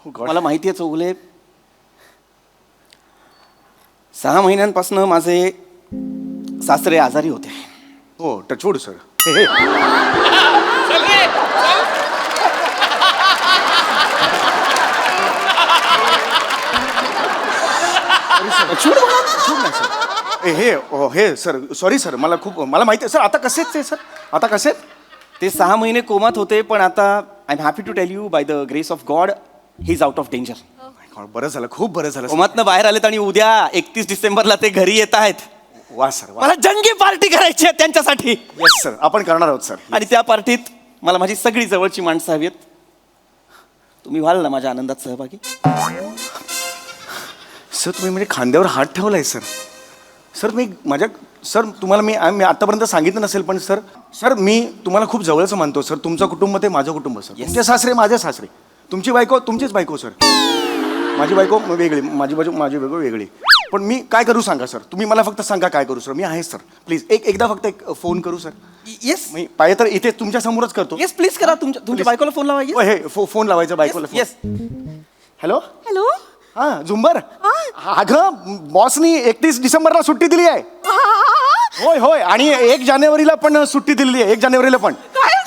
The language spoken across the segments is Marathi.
मला माहिती आहे चौगुले, 6 महिन्यांपासून माझे सासरे आजारी होते. हो टचवूड सर. हे सर सॉरी सर, मला माहिती आहे सर. आता कसेच ते सर, आता कसे ते 6 महिने कोमात होते, पण आता I am happy to tell you by the grace of God he is out of danger. बरं झालं, खूप बरं झालं. कोमातनं बाहेर आलेत आणि उद्या 31 डिसेंबरला ते घरी येत आहेत. वा सर वा. मला जंगी पार्टी करायची आहे त्यांच्यासाठी. येस सर, आपण करणार आहोत सर. आणि त्या पार्टीत मला माझी सगळी जवळची माणसं हवी आहेत. तुम्ही व्हाल ना माझ्या आनंदात सहभागी? सर तुम्ही म्हणजे खांद्यावर हात ठेवलाय सर. सर सर तुम्हाला मी आतापर्यंत सांगितलं नसेल, पण सर मी तुम्हाला खूप जवळचं मानतो सर. तुमचं कुटुंब ते माझं कुटुंब सर. तुमचे सासरे माझे सासरे, तुमची बायको तुमचीच बायको सर. माझी बायको वेगळी, माझी बायको वेगळी. पण मी काय करू सांगा सर, तुम्ही मला फक्त सांगा काय करू सर. मी आहे सर. प्लीज एकदा फक्त एक फोन करू सर. येस मी पाहिजे तर इथे तुमच्या समोरच करतो. येस प्लीज करा. तुमच्या बायकोला फोन लावा. हे फोन लावायचा बायकोला. येस. Hello hello. हां झुंबर. अगं बॉसनी 31 डिसेंबरला सुट्टी दिली आहे. होय होय, आणि 1 जानेवारीला पण सुट्टी दिलेली आहे. 1 जानेवारीला पण.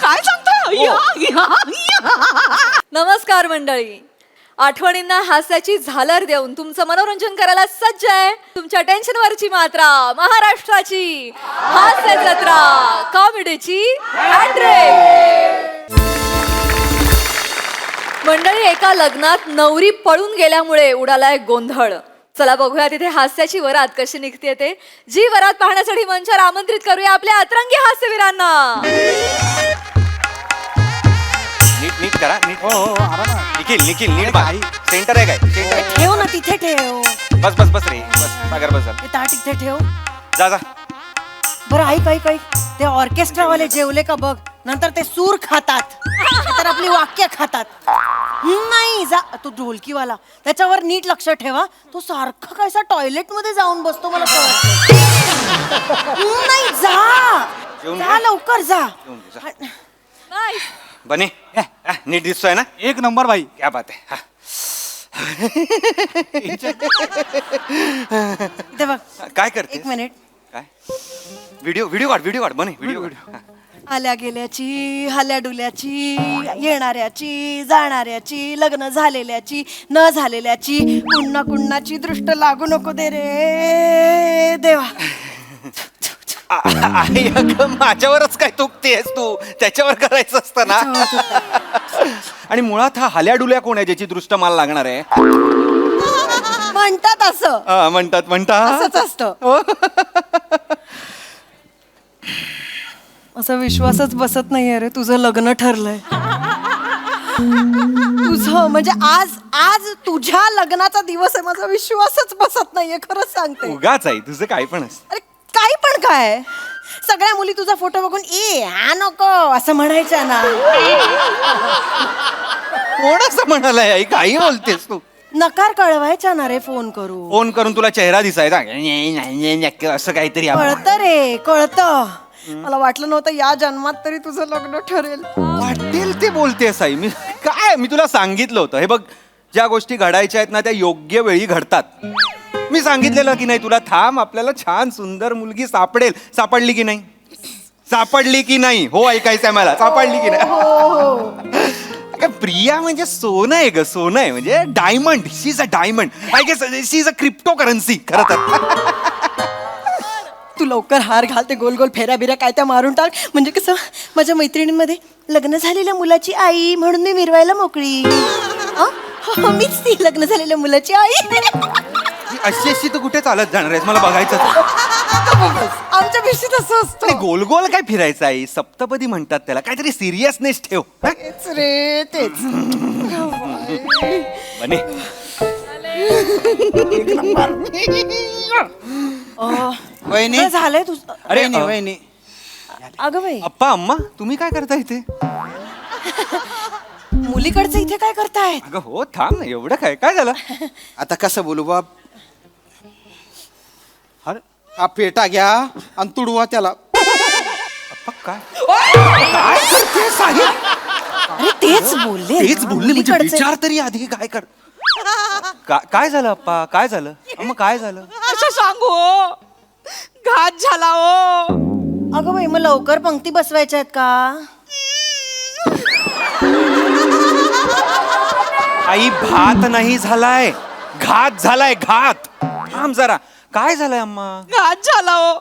काय सांगता? नमस्कार मंडळी. आठवणींना हास्याची झालर देऊन तुमचं मनोरंजन करायला सज्ज आहे तुमच्या टेन्शनवरची मात्रा, महाराष्ट्राची हास्य जत्रा, कॉमेडीची हॅट्रिक. मंडळी, एका लग्नात नवरी पळून गेल्यामुळे उडालाय गोंधळ. चला बघूया तिथे हास्याची वरात कशी निघते ते. जी वरात पाहण्यासाठी मंचावर आमंत्रित करूया आपल्या अतरंगी हास्यवीरांना. नीट करा, नीट. निखिल नीट बाई. सेंटर आहे काय? सेंटर ठेव ना तिथे ठेव. बस रे, बस सागर बस. ते ताट इथे ठेव. जा. बरं ऐक ते ऑर्केस्ट्रावाले जेवले का बघ. नंतर ते सूर खातात, तर आपली वाक्य खातात. नाही जा तो ढोलकीवाला, त्याच्यावर नीट लक्ष ठेवा. तो सारखा कायसा टॉयलेट मध्ये जाऊन बसतो, मला कळत नाही. जा लवकर जा. बने नीट दिसतोय ना? एक नंबर भाई. क्या बात आहे. इथे बघ. काय करते? 1 मिनिट. काय व्हिडिओ काढ बने. व्हिडिओ आल्या गेल्याची, हाल्या डुल्याची, येणाऱ्याची, जाणाऱ्याची, लग्न झालेल्याची, न झालेल्याची, कुण्णा कुण्णाची दृष्ट लागू नको दे रे देवा. माझ्यावरच काय तुकतेस तू? त्याच्यावर करायचं असतं ना. आणि मुळात हा हाल्या डुल्या कोण आहे ज्याची दृष्ट मला लागणार आहे? म्हणतात असं. म्हणतात असंच असतं. असा विश्वासच बसत नाहीये रे, तुझं लग्न ठरलंय. तुझं म्हणजे आज तुझ्या लग्नाचा दिवस आहे. माझा विश्वासच बसत नाहीये, खरंच सांगते. उगाच आहे तुझं काय पण. अरे काही पण काय, सगळ्या मुली तुझा फोटो बघून हा नको असं म्हणायच्या ना. कोण असं म्हणालाय आई? काही बोलतेस तू? नकार कळवायच्या ना रे फोन करून तुला चेहरा दिसायचा असं काहीतरी. कळतं रे, कळतं. मला वाटलं नव्हतं या जन्मात तरी तुझं लग्न ठरेल. वाटेल ते बोलतेस आई. मी तुला सांगितलं होतं, हे बघ, ज्या गोष्टी घडायच्या आहेत ना त्या योग्य वेळी घडतात. मी सांगितलेलं की नाही तुला, थांब, आपल्याला छान सुंदर मुलगी सापडेल. सापडली की नाही? हो ऐकायचंय मला. सापडली की नाही? प्रिया म्हणजे सोनं आहे ग, सोनं आहे. म्हणजे diamond. She is a diamond. I guess she is a cryptocurrency खरं तर. तू लवकर हार घाल, ते गोल गोल फेऱ्या बिऱ्या काय त्या मारून टाक. म्हणजे कसं माझ्या मैत्रिणींमध्ये लग्न झालेल्या मुलाची आई म्हणून मी मिरवायला मोकळी. मीच ती लग्न झालेल्या मुलाची आई. अशी तू कुठे चालत जाणार आहेस? मला बघायचं. आमच्या भिशीत असं असतं. गोल गोल काय फिरायचं आहे? सप्तपदी म्हणतात त्याला. काहीतरी सिरियसनेस ठेव. तेच रे तेच. बने वहिनी झालंय तुझं? अरे वहिनी. अगं बाई, अप्पा अम्मा तुम्ही काय करता इथे? मुलीकडचं इथे काय करतायत? अगं हो थांब ना, एवढं काय झालं? आता कसं बोलू बाप. अरे हा पेटा घ्या आणि तुडवा त्याला. अप्पा काय करते साहिब? अरे तेच बोलले तेच ना, बोलले म्हणजे मुलीकडचे. विचार तरी आधी काय कर काय झालं अप्पा काय झालं मग काय झालं असं सांगू हो. घात झाला हो. अगं बाई मग लवकर पंक्ती बसवायच्या आहेत का? आई भात नाही झालाय घात झालाय घात थांब जरा काय झालंय अम्मा घात झाला हो.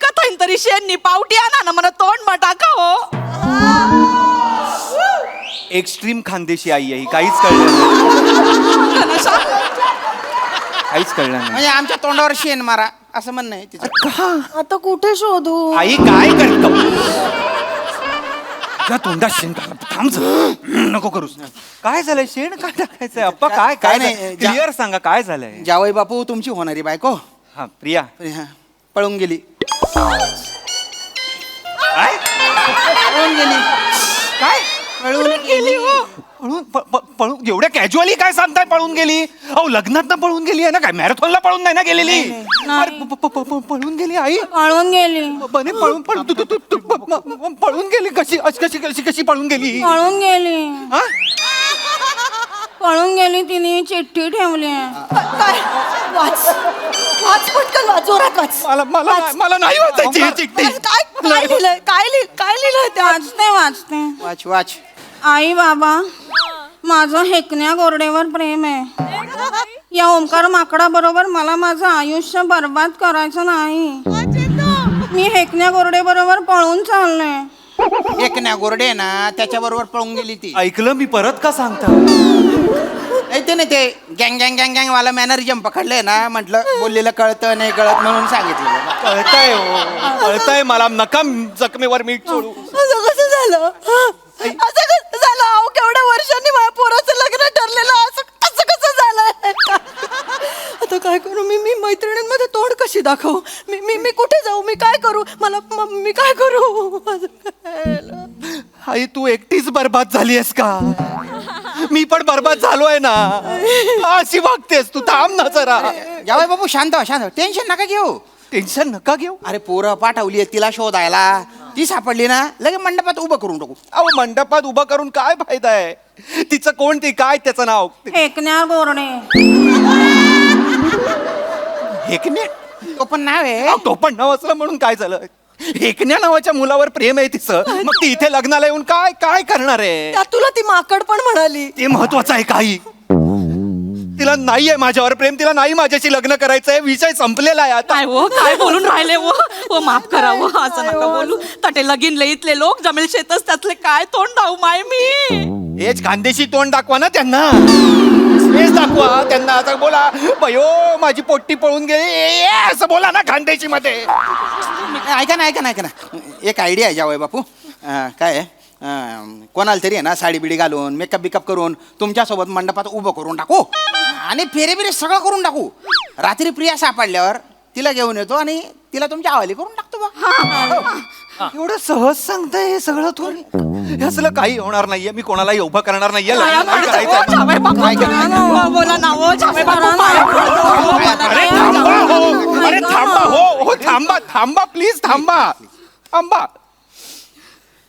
कथाईन तरी शेणनी पावटी आणा ना मला तोंड टाका हो. एक्स्ट्रीम खानदेशी आई आहे ही काहीच कळलं नाही. काहीच कळलं नाही म्हणजे आमच्या तोंडावर शेण मारा असं म्हणणं आहे तिचं. आता कुठे शोधू? आई काय करतो तुझ्या तोंडात शेण टाकलं. थांब जरा. नको करूस काय झालंय शेण काय टाकायचंय अप्पा काय काय काय नाही, नाही क्लिअर सांगा काय झालंय जावई बापू तुमची होणारी बायको हा प्रिया हा, पळून गेली. काय पळून गेली. काय पळून गेली. पळून एवढ्या कॅज्युअली काय सांगताय पळून गेली अहो लग्नात ना पळून गेली आहे ना काय मॅरेथॉनला पळून नाही ना गेलेली अरे, पळून गेली आई पळून गेली. बने पळून पळून पळून गेली कशी कशी कशी कशी पळून गेली पळून गेली. हा? पळून गेली तिने चिठ्ठी ठेवली. काय? वाच वाच पटकन वाच जोरात वाच. मला मला मला नाही वाचायची ही चिठ्ठी काय काय लिहिलंय काय लिहिलंय ते? वाचते वाच वाच. आई बाबा माझं हेकण्या गोरडेवर प्रेम आहे. या ओंकार माकडा बरोबर मला माझं आयुष्य बर्बाद करायचं नाही. मी हेकण्या गोरडे बरोबर पळून चाललोय. एकण्या गोरडे ना त्याच्या बरोबर पळून गेली ती. ऐकलं मी परत का सांगता ते नाही ते गँग गँग गँग गँग वाला मॅनरिजम पकडलंय ना म्हटलं बोललेलं कळतं नाही कळत म्हणून सांगितलं. कळतंय हो कळतंय मला नका जखमेवर मीठ सोडू असं कसं झालं? असं कसं झालं? अहो केवढ्या वर्षांनी माझ्या पोराचं लग्न ठरलेलं असं असं कसं झालं? आता काय करू मी मैत्रिणींमध्ये तोंड कशी दाखवू? मी कुठे जाऊ? मी काय करू? मी काय करू? माझं काय झालं? आई तू एकटीच बर्बाद झाली आहेस का मी पण बर्बाद झालोय ना अशी वागतेस तू थांब ना जरा जावई बापू शांत व्हा, शांत व्हा. टेन्शन नका घेऊ. टेन्शन नका घेऊ अरे पोरं पाठवली आहेत तिला शोधायला. ती सापडली ना लगे मंडपात उभं करून टाकू. अहो मंडपात उभा करून काय फायदा आहे तिचं कोण ती काय त्याचं नाव हेकण्या गोरडे. हेकण्या तो पण नाव आहे. अहो, तो पण नाव असलं म्हणून काय झालं हेकण्या नावाच्या मुलावर प्रेम आहे तिचं मग ती इथे लग्नाला येऊन काय काय करणार आहे त्यात तुला ती माकड पण म्हणाली. ते महत्वाचं आहे काही तिला नाहीये माझ्यावर प्रेम तिला नाही माझ्याशी लग्न करायचंय विषय संपलेला आहे आता काय हो काय बोलून राहिले हो माफ करा हो असं नका बोलू. तटे लगीन लईतले लोक जमेल शेतच त्यातले काय तोंड दाऊ माय मी. हेच खानदेशी तोंड दाखवा ना त्यांना हेच दाखवा त्यांना असं बोला बयो माझी पोट्टी पळून गेली असं बोला ना खानदेशी मध्ये ऐका ना एक आयडिया आहे जावई बापू. काय आहे कोणाला तरी आहे ना साडी बिडी घालून मेकअप बिकअप करून तुमच्यासोबत मंडपात उभं करून टाकू आणि फेरे बिरे सगळं करून टाकू. रात्री प्रिया सापडल्यावर तिला घेऊन येतो आणि तिला तुमच्या हवाली करून टाकतो बा. एवढं सहज सांगताय हे सगळं थोडी हे असलं काही होणार नाहीये मी कोणालाही उभं करणार नाहीये लग्न नाही करायचंय. जावई बापू बोला ना हो जावई बापू पाया पडतो हो, मला अरे नाही थांबा हो अरे थांबा हो थांबा थांबा प्लीज थांबा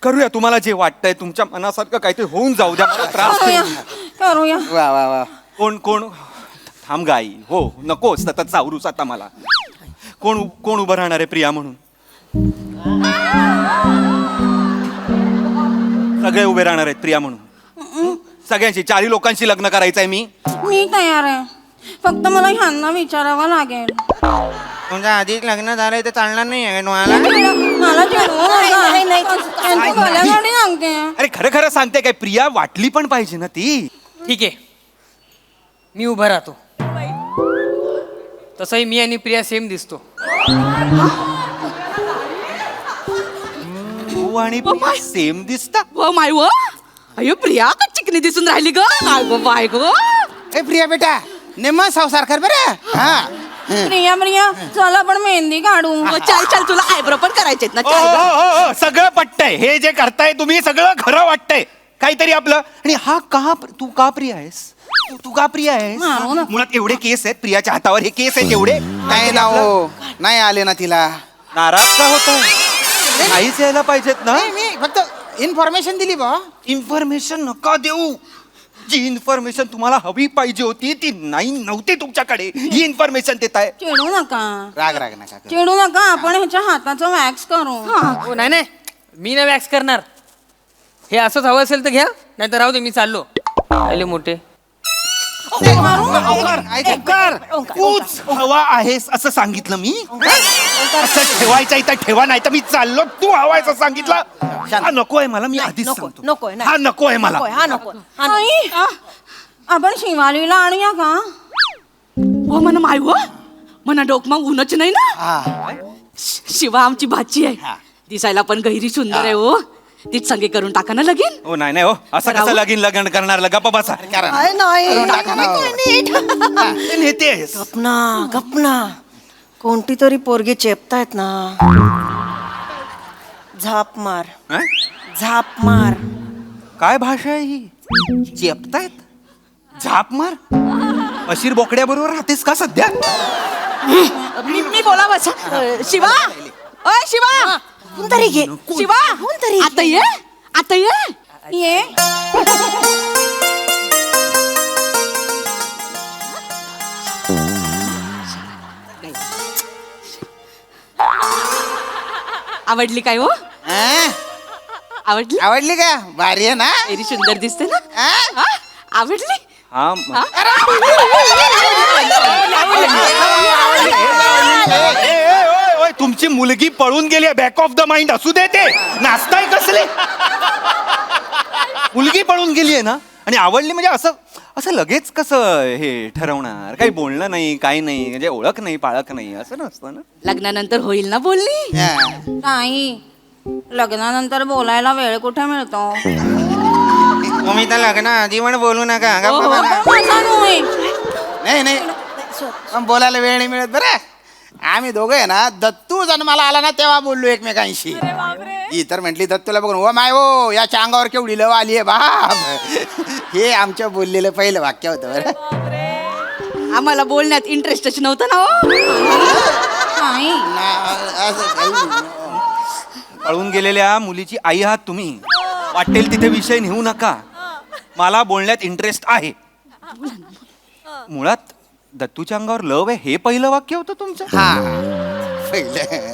करूया तुम्हाला जे वाटतंय तुमच्या मनासारखं काहीतरी होऊन जाऊ द्या मला त्रास करूया. वा वा वा. कोण थांब गाई हो नको सतत चावरूस आता मला कोण उभं राहणार आहे प्रिया म्हणून सगळे उभे राहणार आहेत प्रिया म्हणून सगळ्यांशी 4 लोकांशी लग्न करायचंय मी तयार आहे. फक्त मला ह्यांना विचारावं लागेल. तुमच्या आधीच लग्न झालंय ते चालणार नाही तुम्हाला. मला गळ्यागाडी सांगते. अरे खरं सांगते काय प्रिया वाटली पण पाहिजे ना ती ठीक आहे मी उभा राहतो. तसंही मी आणि प्रिया सेम दिसतो. तू आणि प्रिया सेम दिसता हो माय व अयो प्रिया का चिकनी दिसून राहिली ग काय गो बाय गो. ए प्रिया बेटा नेम संसार कर बरं. हा प्रिया चला आपण मेहंदी काढू. चल तुला आयब्रो पण करायचे ना ओ, सगळं पटतंय हे जे करताय तुम्ही सगळं खरं वाटतंय काहीतरी आपलं आणि हा तू का प्रिया आहेस तू का प्रिया आहेस मुळात एवढे केस आहेत प्रियाच्या हातावर हे केस आहेत एवढे नाही ना हो नाही आले ना तिला. नाराज का होत नाहीच यायला पाहिजेत ना मी फक्त इन्फॉर्मेशन दिली बा. इन्फॉर्मेशन नका देऊ. जी इन्फॉर्मेशन तुम्हाला हवी पाहिजे होती ती नव्हती तुमच्याकडे. ही इन्फॉर्मेशन देताय. चिडू नका राग राग नका करू. चिडू नका आपण ह्याच्या हाताचं वॅक्स करू. हो नाही नाही मी नाही वॅक्स करणार. हे असंच हवं असेल तर घ्या, नाही तर राहू दे, मी चाललो. आले मोठे. ओंकार, तूच हवा आहेस असं सांगितलं मी. असं ठेवायचं इथं ठेवा, नाही तर मी चाललो. तू हवा आहेस असं सांगितलं. हा नको आहे मला, मी आधीच नको, सांगतो. नकोय, नाही. हा नको आहे मला. नकोय, हा नको हा नको. आई, आपण शिवालीला आणूया का? हो म्हणा माय हो म्हणा डोकमा ऊनच नाही ना. शिवा आमची भाची आहे, दिसायला पण गहिरी सुंदर आहे हो. तीच संगे करून टाका ना लगीन. हो नाही नाही हो, असं कसं लग्न करणार. गप्पा बसा. काय नाही नीट. ते नेतेस. गपना कोणती तरी पोरगी चेपतायत ना. झाप मार, हं? झाप मार. काय भाषा आहे ही? चेपतायत, झाप मार. अशीर बोकड्या बरोबर राहतेस का सध्या? मी बोला बस. शिवा, ओय शिवा, कोणतरी घे. शिवा, कोणतरी आता ये, आता ये. ये आवडली काय हो? हा? आवडली? आवडली का? भारी आहे ना. गहिरी सुंदर दिसते ना. हा? हा? आवडली? हा हा? तुमची मुलगी पळून गेली. बॅक ऑफ द माइंड असू दे. ते नाचताय कसले? मुलगी पळून गेली आहे ना, आणि आवडली म्हणजे असं असं लगेच कसं हे ठरवणार? काही बोलणं नाही, काही नाही, म्हणजे ओळख नाही, पाळख नाही, असं नसतं ना. लग्नानंतर होईल ना बोलणी. हा. ताई, लग्नानंतर बोलायला वेळ कुठे मिळतो? तुम्ही तर लग्न आधी पण बोलू नका. हो, हो. माझा नव्हे. नाही नाही पण बोलायला वेळ नाही मिळत बरं. आम्ही दोघं आहे ना, दत्तू जन्माला आला ना तेव्हा बोललो एकमेकांशी. ही तर म्हटली दत्तूला बघून, ओ माय हो याच्या अंगावर केवढी लव आली आहे बाप. हे आमच्या बोललेलं पहिलं वाक्य होतं बरं. आम्हाला बोलण्यात इंटरेस्टच नव्हतं ना हो. ताई, असं काही पळून गेलेल्या मुलीची आई आहात तुम्ही. वाटेल तिथे विषय नेऊ नका. मला बोलण्यात इंटरेस्ट आहे. मुळात दत्तूच्या अंगावर लव आहे हे पहिलं वाक्य होतं तुमचं. हा पहिलं.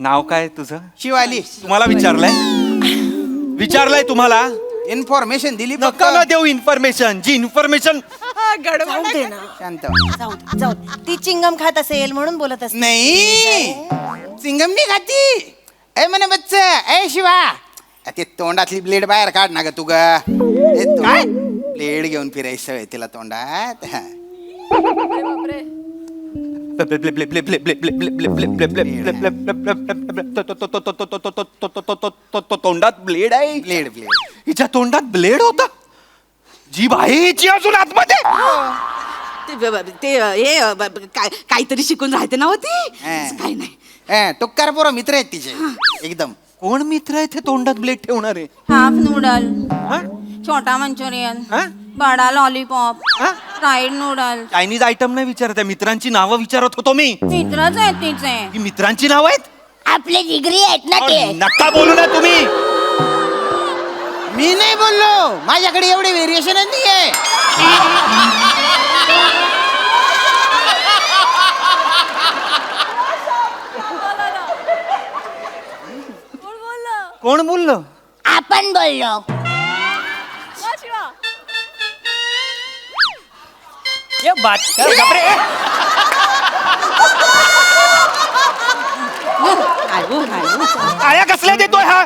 नाव काय तुझं? शिवाली. तुम्हाला विचारलंय तुम्हाला. इन्फॉर्मेशन दिली फक्त. नका ना देऊ इन्फॉर्मेशन. जी इन्फॉर्मेशन जाऊ दे ना. शांत. जाऊ दे. ती चिंगम खात असेल म्हणून बोलत असेल. नाही सिंगम नाही खाती. ए म्हणे बच्च, ए शिवा, ते तोंडातली ब्लेड बाहेर काढ ना ग तू ग. काय ब्लेड घेऊन फिरायची सवय तिला तोंडात. तोंडात ब्लेड आहे. Blade blade. हिच्या तोंडात ब्लेड होता. जीभ आहे हिची अजून आतमध्ये. काहीतरी शिकून राहते ना होती. हा. काही नाही. टुक्कार पोरं मित्र आहेत तिचे एकदम. कोण मित्र आहे ते तोंडात ब्लेड ठेवणार आहे? हाफ नूडल, हा? छोटा मंचुरियन, हा? बडा लॉलीपॉप, हा? Fried noodle. चायनीज आयटम नाही विचारत आहे, मित्रांची नावं विचारत होतो मी. मित्रच आहेत तिचे. ही मित्रांची नावं आहेत? आपले जिगरी आहेत ना अहो, नका बोलू ना तुम्ही. मी नाही बोललो, माझ्याकडे एवढे व्हेरिएशन नाहीये. कोण बोललं? आपण बोललो. ये बात कर. आया कसल्या देतोय हा?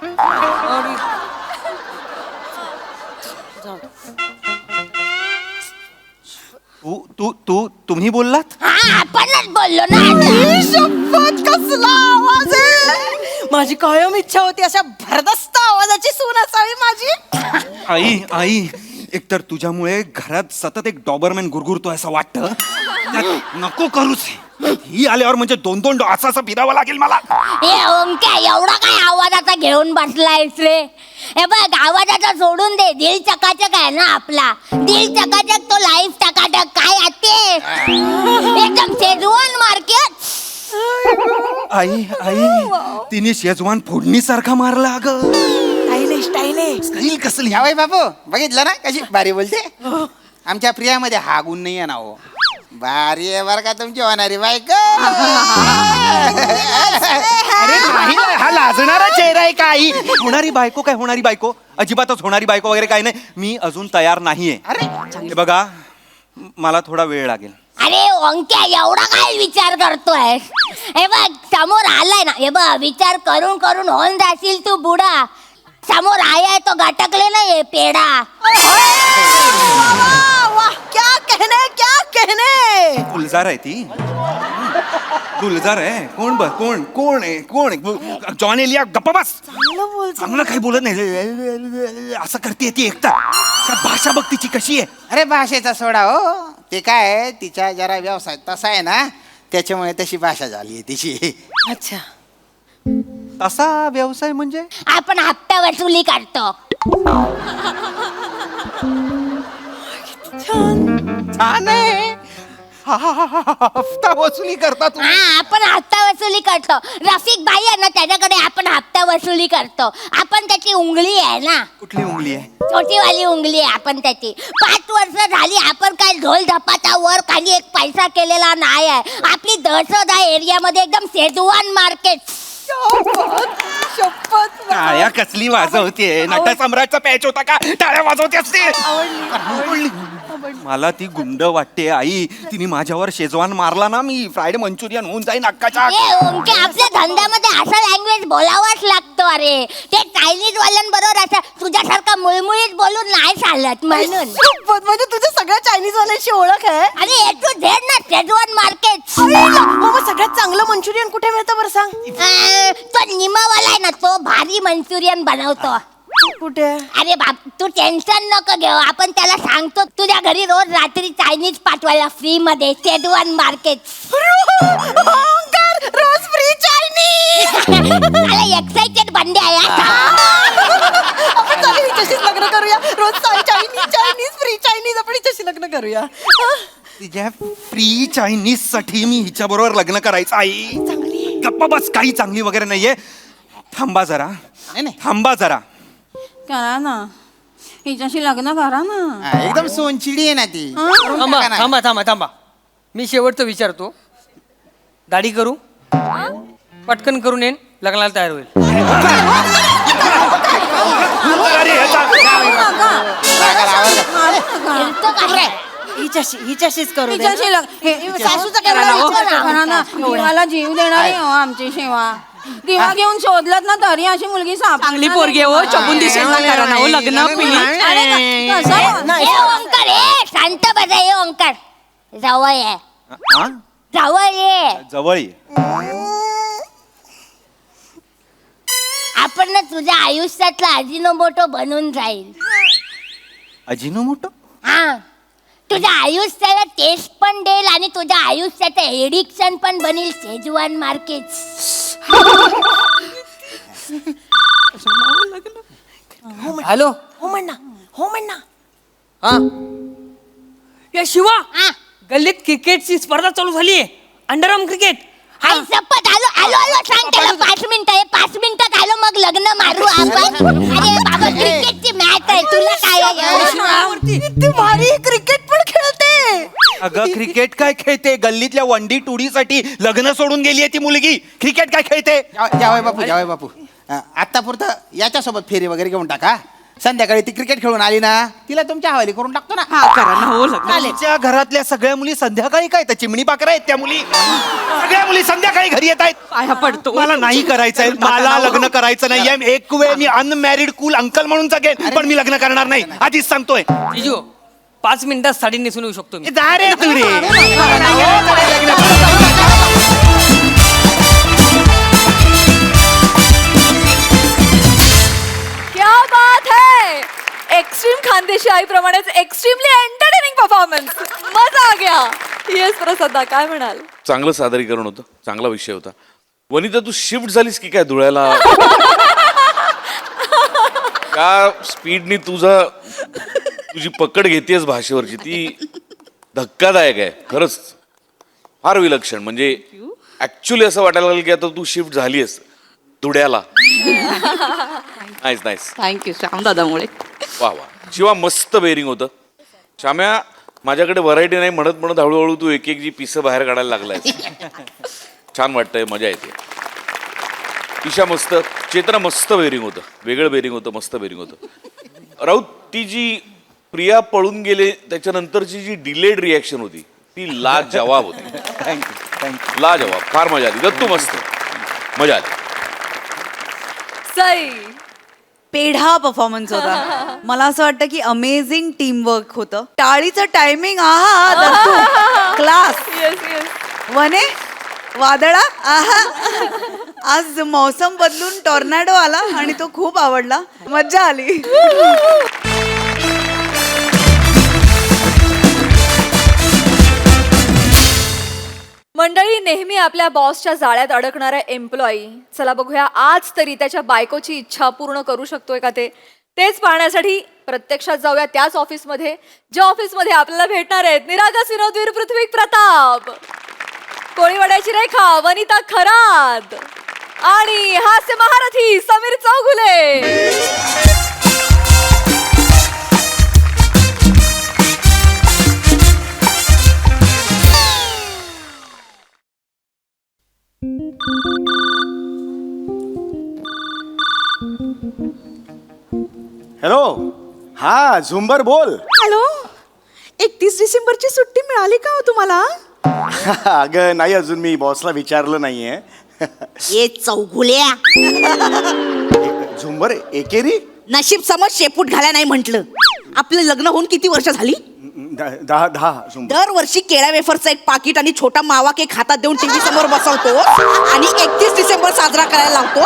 तुम्ही बोललात? आपणच बोललो ना. शपथ, कसला आवाज आहे. माझी कायम इच्छा होती अशा भरदस्त आवाजाची सून असावी माझी. आई एकतर तुझ्यामुळे घरात सतत एक डॉबरमॅन गुरगुरतोय असं वाटतं. त्यात नको करूच. ही आल्यावर म्हणजे दोन असं फिरावं लागेल मला. ए ओंक्या, एवढा काय आवाजाचा घेऊन बसलायस रे? हे बघ, आवाजाचा सोडून दे. दिल चकाचक आहे ना आपला. दिल चकाचक तो लाईफ टकाटक. काय आते एकदम शेजवान मार्केट. आई आई तिने शेजवान फोडणीसारखा मारला अगं. Stylish stylish. स्टाईल कसली हवाय बापू, बघितलं ना कशी भारी बोलते. आमच्या प्रियामध्ये हा गुण नाही आहे ना हो. भारी आहे बरं का तुमची होणारी बायको. अरे नाही ना, हा लाजणारा चेहरा आहे का आई? होणारी बायको काय होणारी बायको? अजिबातच होणारी बायको वगैरे काय नाही. मी अजून तयार नाहीये. अरे हे बघा मला थोडा वेळ लागेल. अरे ओंक्या एवढा काय विचार करतोय? हे बघ समोर आलाय ना, हे बघ विचार करून करून होऊन जाशील तू बुडा. समोर आहे तो गटकले नाही पेडा. वाह क्या कहने क्या कहने. गुलजार आहे ती. गुलजार आहे. कोण आहे? जॉन एलिया गप्पा बस. चांगलं काही बोलत नाही. असं करते ती एकटा. भाषा बघ तिची कशी आहे. अरे भाषेचा सोडा हो. ते काय आहे, तिच्या जरा व्यवसाय तसा आहे ना, त्याच्यामुळे तशी भाषा झाली आहे तिची. अच्छा. तसा व्यवसाय म्हणजे आपण हप्ता वसुली करतो. छान आहे. हफ्ता वसुली करता तू. हा आपण हप्ता वसुली करतो. रफिक भाई आहे ना, त्याच्याकडे आपण हप्ता वसुली करतो. आपण त्याची उंगली आहे ना, कुठली उंगली आहे? छोटीवाली उंगली आहे आपण त्याची. 5 वर्ष झाली आपण काय ढोल धपाटा वर खाली एक पैसा केलेला नाही आहे. आपली दहशत आहे एरियामध्ये एकदम शेजवान मार्केट. टाळ्या कसली वाजवते? नटसम्राटचा पॅच होता का? टाळ्या वाजवते असते. मला ती गुंड वाटते आई. तिने माझ्यावर शेजवान मारला ना, मी फ्राईड मंचुरियन होऊन जाईन अक्काच्या. ओके आपल्या धंद्यामध्ये असा लँग्वेज बोलावाच लागतो. अरे ते चायनीज वाल्यांबरोबर असं तुझ्यासारखा मुळमुळीत बोलून नाही चालत म्हणून. म्हणजे तुझ्या सगळ्या चायनीज वाल्यांची ओळख आहे. अरे ए टू झेड ना शेजवान मार्केट. मग सगळ्यात चांगलं मंचुरियन कुठे मिळतं बरं सांग. तो निमावाला आहे ना, तो भारी मंचुरियन बनवतो. कुठे? अरे बाप तू टेन्शन नको घेऊ. आपण त्याला सांगतो तुझ्या घरी रोज रात्री चायनीज पाठवायला फ्री मध्ये. Schezwan market. रोज फ्री चायनीज. मला एक्साइटेड बंदे आहे. आपण चालेल हिच्याशीच लग्न करूया. रोज चायनीज चायनीज फ्री चायनीज. आपण हिच्याशी लग्न करूया. तिच्या फ्री चायनीज साठी मी हिच्या बरोबर लग्न करायचं आई. गप्पा बस. काही चांगली वगैरे नाहीये. थांबा जरा. नाही. थांबा जरा. करा ना, हिच्याशी लग्न करा ना. हा, एकदम सोनचिडी आहे ना ती. थांबा थांबा थांबा थांबा. मी शेवटचं विचारतो. दाढी करू? पटकन करून येईन, लग्नाला तयार होईल. फिरतो काय? हिच्याशीच करू दे. हिच्याशी सासूचा करा ना, हो. केवढा करा ना. देवाला जीव देणारी हो आमची सेवा. दिवा घेऊन शोधलात ना तरी अशी मुलगी चांगली पोरगी हो. चपून दिसेल ना. करा ना हो लग्न प्लीज. ए ओंकार ए शांत बसा. ए ओंकार जवळ आहे. हा? जवळ ये. जवळ ये. आपण ना तुझ्या आयुष्यातला अजिनोमोटो बनून जाईल. अजिनोमोटो? हा तुझ्या आयुष्याला टेस्ट पण देईल आणि तुझ्या आयुष्याचं एडिक्शन पण बनेल. Schezwan market. हॅलो. हो म्हण ना. हो म्हण ना. हा या शिवा, हा गल्लीत क्रिकेटची स्पर्धा चालू झाली आहे. Underarm cricket. आई सपत आलो आलो आलो सांग त्याला 5 मिनिटं आहे. 5 मिनिटात आलो मग लग्न मारू आपण. अरे बाबा क्रिकेटची मॅच आहे. तुला काय आहे? ती भारी क्रिकेट पण खेळते. अगं क्रिकेट काय खेळते? गल्लीतल्या 1D 2D साठी लग्न सोडून गेली आहे ती मुलगी. क्रिकेट काय खेळते? जावय बापू. आता पुरतं याच्यासोबत फेरी वगैरे घेऊन टाका. संध्याकाळी ती क्रिकेट खेळून आली ना, तिला तुमच्या हवाली करून टाकतो ना. हा करा ना हो लग्न. तिच्या घरातल्या सगळ्या मुली संध्याकाळी काय त्या चिमणी पाकरा आहेत त्या मुली. सगळ्या मुली संध्याकाळी घरी येत आहेत. पाया पडतो. मला नाही करायचंय. मला लग्न करायचं नाहीये. एक वेळ मी अनमॅरिड कूल अंकल म्हणून जगेन, पण मी लग्न करणार नाही. आधीच सांगतोय. जिजू 5 मिनिटात साडी नेसून येऊ शकतो मी. जा रे तू रे. क्या बात है. एक्स्ट्रीम खानदेशी आईप्रमाणेच एक्स्ट्रीमली एंटरटेनिंग परफॉर्मन्स. मजा आ गया. येस प्रसादा काय म्हणाल? चांगलं सादरीकरण होतं. चांगला विषय होता. वनिता तू शिफ्ट झालीस की काय धुळ्याला? का स्पीडनी तुझी पकड घेतेस भाषेवरची ती धक्कादायक आहे खरंच. फार विलक्षण. म्हणजे ऍक्च्युली असं वाटायला लागलं की आता तू शिफ्ट झालीयस धुळ्याला. Nice nice. थँक्यू श्याम दादामुळे. वा वा. शिवा मस्त बेरिंग होतं. श्याम्या माझ्याकडे व्हरायटी नाही म्हणत म्हणत हळूहळू तू एक एक जी पिसं बाहेर काढायला लागलाय. छान वाटतंय, मजा येते. ईशा मस्त, चेतना मस्त बेरिंग होतं, वेगळं बेरिंग होतं, मस्त बेरिंग होतं. राऊत ती जी प्रिया पळून गेले त्याच्यानंतरची जी डिलेड रिॲक्शन होती ती लाजवाब होती. थँक्यू. लाजवाब, फार मजा आली. दत्तू मस्त, मजा आली. सई पेढा परफॉर्मन्स होता. मला असं वाटतं की अमेझिंग टीम वर्क होतं. टाळीचं टायमिंग आहा दत्तू क्लास. Yes yes. वने वादळा आहा. आज मौसम बदलून टॉर्नाडो आला आणि तो खूप आवडला. मज्जा आली. मंडळी, नेहमी आपल्या बॉसच्या जाळ्यात अडकणारा एम्प्लॉई, चला बघूया आज तरी त्याच्या बायकोची इच्छा पूर्ण करू शकतोय का तेच पाहण्यासाठी प्रत्यक्षात जाऊया त्याच ऑफिसमध्ये, ज्या ऑफिसमध्ये आपल्याला भेटणार आहेत निरागस विनोदवीर पृथ्वी प्रताप, कोळीवाड्याची रेखा वनिता खरात आणि हास्य महारथी समीर चौगुले. हॅलो. हा झुंबर बोल. हॅलो. 31 डिसेंबरची सुट्टी मिळाली का हो तुम्हाला? अगं नाही, अजून मी बॉसला विचारलं नाहीये. ये चौगुल्या, झुंबर एकेरी नशीब समज शेपूट घाल्या नाही म्हंटल. आपलं लग्न होऊन किती वर्ष झाली? 10 झुंबर. दरवर्षी केळ्या वेफरचं एक पाकिट आणि छोटा मावा केक हातात देऊन टीव्ही समोर बसवतो आणि 31 डिसेंबर साजरा करायला लावतो.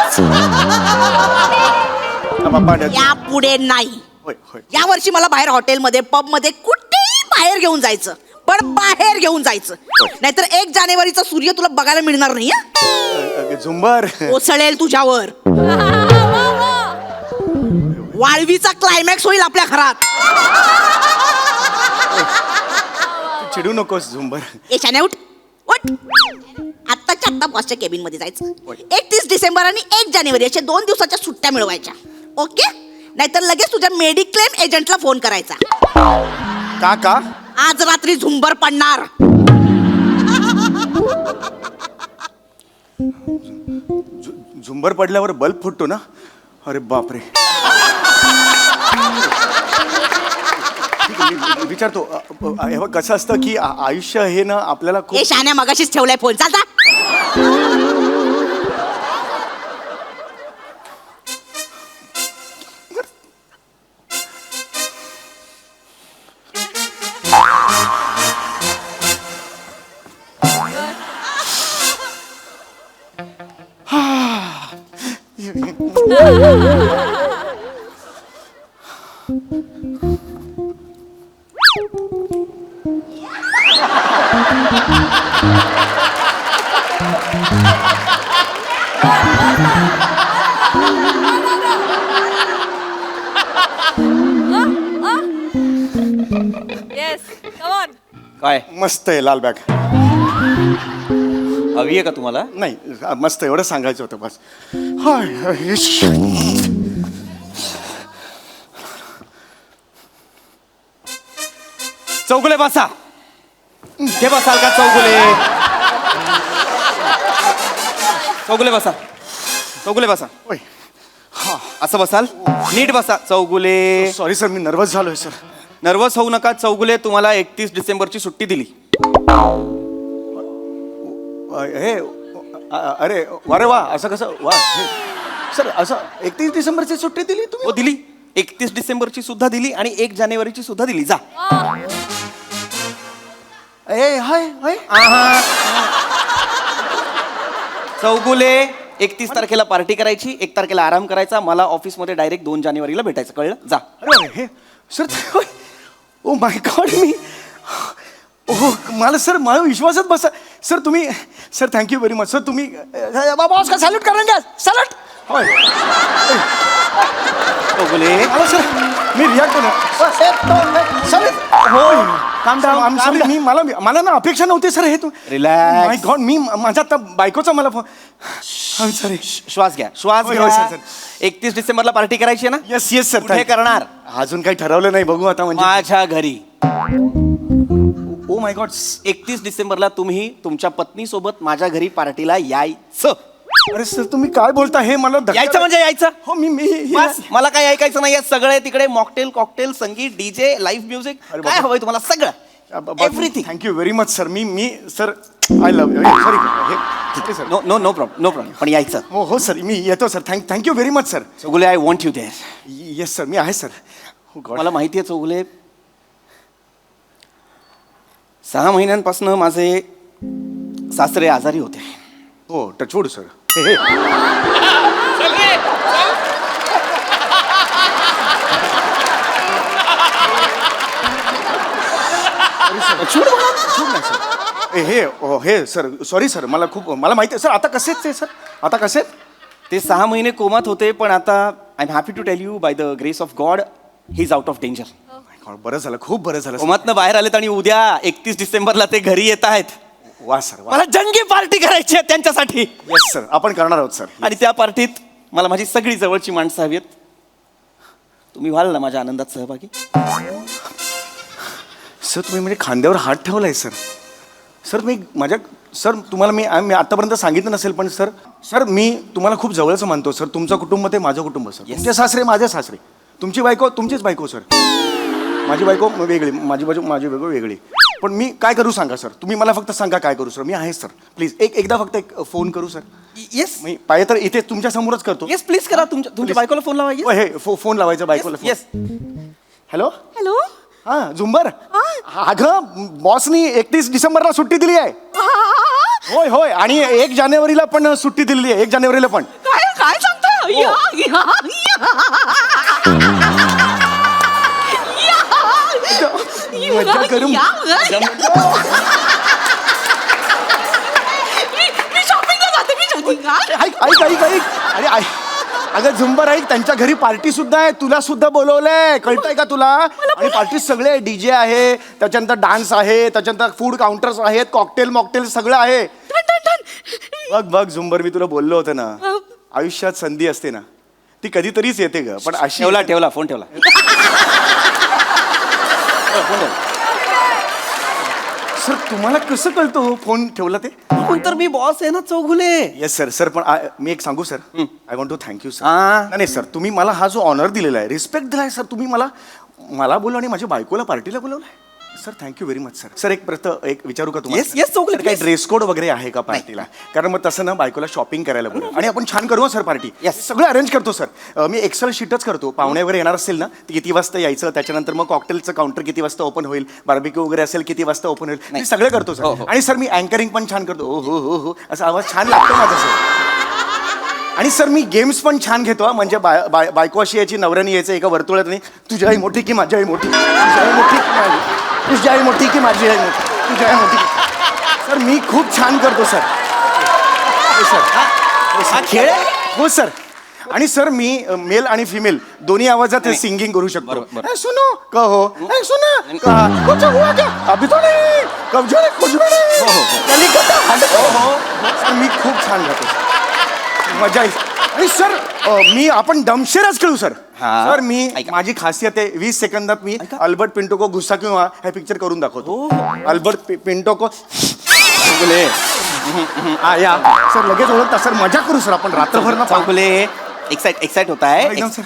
या पुढे नाही. होय होय. या वर्षी मला बाहेर हॉटेलमध्ये पब मध्ये कुठेही बाहेर घेऊन जायचं, पण बाहेर घेऊन जायचं, नाहीतर 1 जानेवारीचा सूर्य तुला बघायला मिळणार नाही. झुंबर कोसळेल तुझ्यावर. वाळवीचा क्लायमॅक्स होईल आपल्या घरात. चिडू नकोस झुंबर. एशाने उठ उठ. आत्ताच्या आत्ता बॉसच्या केबिन मध्ये जायचं. 31 डिसेंबर आणि 1 जानेवारी अशा 2 दिवसाच्या सुट्ट्या मिळवायच्या. ओके, नाहीतर लगेच तुझ्या मेडिक्लेम एजंटला फोन करायचा. का आज रात्री झुंबर पडणार. झुंबर पडल्यावर बल्ब फुटतो ना? अरे बापरे. विचारतो. हे बघ, कसं असतं की आयुष्य हे ना आपल्याला खूप. हे शान्या मगाशीच ठेवलाय फोन. चालता. Yes, come on. काय मस्त आहे लाल बॅग. हवी आहे का तुम्हाला? नाही मस्त, एवढं सांगायचं होतं बस. हाय. चौगुले बसा. हे बसाल का चौगुले? चौगुले बसा. चौगुले बसा. ओय. असं बसाल. नीट बसा चौगुले. सॉरी सर, मी नर्वस झालोय सर. नर्वस होऊ नका चौगुले. तुम्हाला 31 डिसेंबरची सुट्टी दिली. हे अरे वा रे वा. असं कसं वा सर? असं 31 डिसेंबरची सुट्टी दिली तुम्ही? हो दिली. 31 डिसेंबरची सुद्धा दिली आणि 1 जानेवारीची सुद्धा दिली. जा. ए हाय हाय. चौगुले 31 तारखेला पार्टी करायची, 1 तारखेला आराम करायचा. मला ऑफिसमध्ये डायरेक्ट 2 जानेवारीला भेटायचं. कळलं? जा. अरे हे सर. Oh my God. मी मला सर मला विश्वासच बसा. सर तुम्ही sir thank you very much. Sir तुम्ही बॉस का सॅल्यूट करेंगे? सॅल्यूट. होय. चौगुले मला सर मी रिॲक्ट होणार. Salute. Calm down, I'm calm sorry, down. मला ना अपेक्षा नव्हती सर हे तू Relax. माय गॉड मी माझा आता बायकोचा मला फोन सॉरी श्वास घ्या श्वास होय, घ्या होय, सर, 31 डिसेंबरला पार्टी करायची आहे ना येस येस सर कुठे करणार अजून काही ठरवलं नाही बघू आता म्हणजे माझ्या घरी ओ माय गॉड 31 डिसेंबरला तुम्ही तुमच्या पत्नी सोबत माझ्या घरी पार्टीला यायचं अरे सर तुम्ही काय बोलता हे मला धक्का- यायचं म्हणजे यायचं हो मी बस मला काय ऐकायचं नाही सगळे तिकडे मॉकटेल कॉकटेल संगीत डीजे लाईव्ह म्युझिक अरे काय बाबा. हवंय तुम्हाला सगळं everything thank you very much sir मी sir I love sorry sir no no no problem no problem पण यायचं हो हो सर मी येतो sir thank you very much sir Chougule I want you there yes sir मी आहे सर हो गॉड मला माहिती आहे चौगुले 6 महिन्यांपासून माझे सासरे आजारी होते हो टचवूड सर हे टचवूड नाही सर हे सर सॉरी सर मला माहिती आहे सर आता कसे ते सर आता कसे ते 6 महिने कोमात होते पण आता I am happy to tell you by the grace of God he is out of danger बरं झालं खूप बरं झालं कोमातनं बाहेर आलेत आणि उद्या 31 डिसेंबरला ते घरी येत आहेत वा सर वा मला जंगी पार्टी करायची आहे त्यांच्यासाठी येस सर आपण करणार आहोत सर आणि त्या पार्टीत मला माझी सगळी जवळची माणसं हवी आहेत तुम्ही व्हाल ना माझ्या आनंदात सहभागी सर तुम्ही म्हणजे खांद्यावर हात ठेवलाय सर सर तुम्हाला मी आतापर्यंत सांगितलं नसेल पण सर मी तुम्हाला खूप जवळचं मानतो सर तुमचं कुटुंब ते माझं कुटुंब सर तुमचे सासरे माझे सासरे तुमची बायको तुमचीच बायको सर माझी बायको वेगळी माझी बायको वेगळी पण मी काय करू सांगा सर तुम्ही मला फक्त सांगा काय करू सर मी आहे सर प्लीज एकदा फक्त एक फोन करू सर येस मी पाहिजे तर इथे तुमच्या समोरच करतो येस प्लीज करा तुमच्या बायकोला फोन लावा हो, हे फोन लावायचा बायकोला येस हॅलो हॅलो हा झुंबर अगं बॉसनी 31 डिसेंबरला सुट्टी दिली आहे होय होय आणि 1 जानेवारीला पण सुट्टी दिलेली आहे 1 जानेवारीला पण काय काय सांगता या, या, या. मज्जा करू. या, या. मी शॉपिंगला जाते मी शॉपिंगला ऐक अरे अगं झुंबर ऐक त्यांच्या घरी पार्टी सुद्धा आहे तुला सुद्धा बोलवलंय कळतंय का तुला आणि पार्टी सगळे डीजे आहे त्याच्यानंतर डान्स आहे त्याच्यानंतर फूड काउंटर्स आहेत कॉकटेल मॉकटेल सगळं आहे बघ झुंबर मी तुला बोललो होतं ना आयुष्यात संधी असते ना ती कधीतरीच येते ग पण अशी ठेवला फोन ठेवला सर तुम्हाला कसं कळतो फोन ठेवला ते पण तर मी बॉस आहे ना चौगुले येस सर पण मी एक सांगू sir I want to thank you sir हा. नाही सर तुम्ही मला हा जो ऑनर दिलेला आहे रिस्पेक्ट दिलाय सर तुम्ही मला बोललो आणि माझ्या बायकोला पार्टीला बोलवलंय sir thank you very much sir एक विचारू का तुम्हाला Yes, चौगुले, काही please. ड्रेस कोड वगैरे आहे का पार्टीला कारण मग तसं ना बायकोला शॉपिंग करायला बोलू आणि आपण छान करू सर पार्टी सगळं अरेंज करतो सर मी एक्सेल शीटच करतो पाहुणे वगैरे येणार असेल ना ते किती वाजता यायचं त्याच्यानंतर मग कॉकटेलचं काउंटर किती वाजता ओपन होईल बार्बिक्यू वगैरे असेल किती वाजता ओपन होईल मी सगळं करतो सर आणि सर मी अँकरिंग पण छान करतो हो असा आवाज छान लागतो माझा सर आणि सर मी गेम्स पण छान घेतो म्हणजे बायको अशी यायची नवऱ्याने यायचं एका वर्तुळात नाही तुझी आई मोठी की माझी आई मोठी तुझी आई मोठी की माझी आई मोठी तुझी आई मोठी सर मी खूप छान करतो सर हा खेळ हो सर आणि सर मी मेल आणि फिमेल दोन्ही आवाजात सिंगिंग करू शकतो ए, सुनो कहो ए, सुना कहा कुछ हुआ क्या अभी तो नहीं कब जो कुछ भी नहीं कलिकता सर मी खूप छान गातो मजा येईल आणि सर आपण दमशेरच खेळू सर हा. सर मी माझी खासियत आहे 20 सेकंदात मी अल्बर्ट पिंटो को गुस्सा किंवा हे पिक्चर करून दाखवतो अल्बर्ट पिंटो को या सर लगेच ओळखता सर मजा करू सर आपण रात्रभर ना चौगुले एक्साइट होत आहे एकदम सर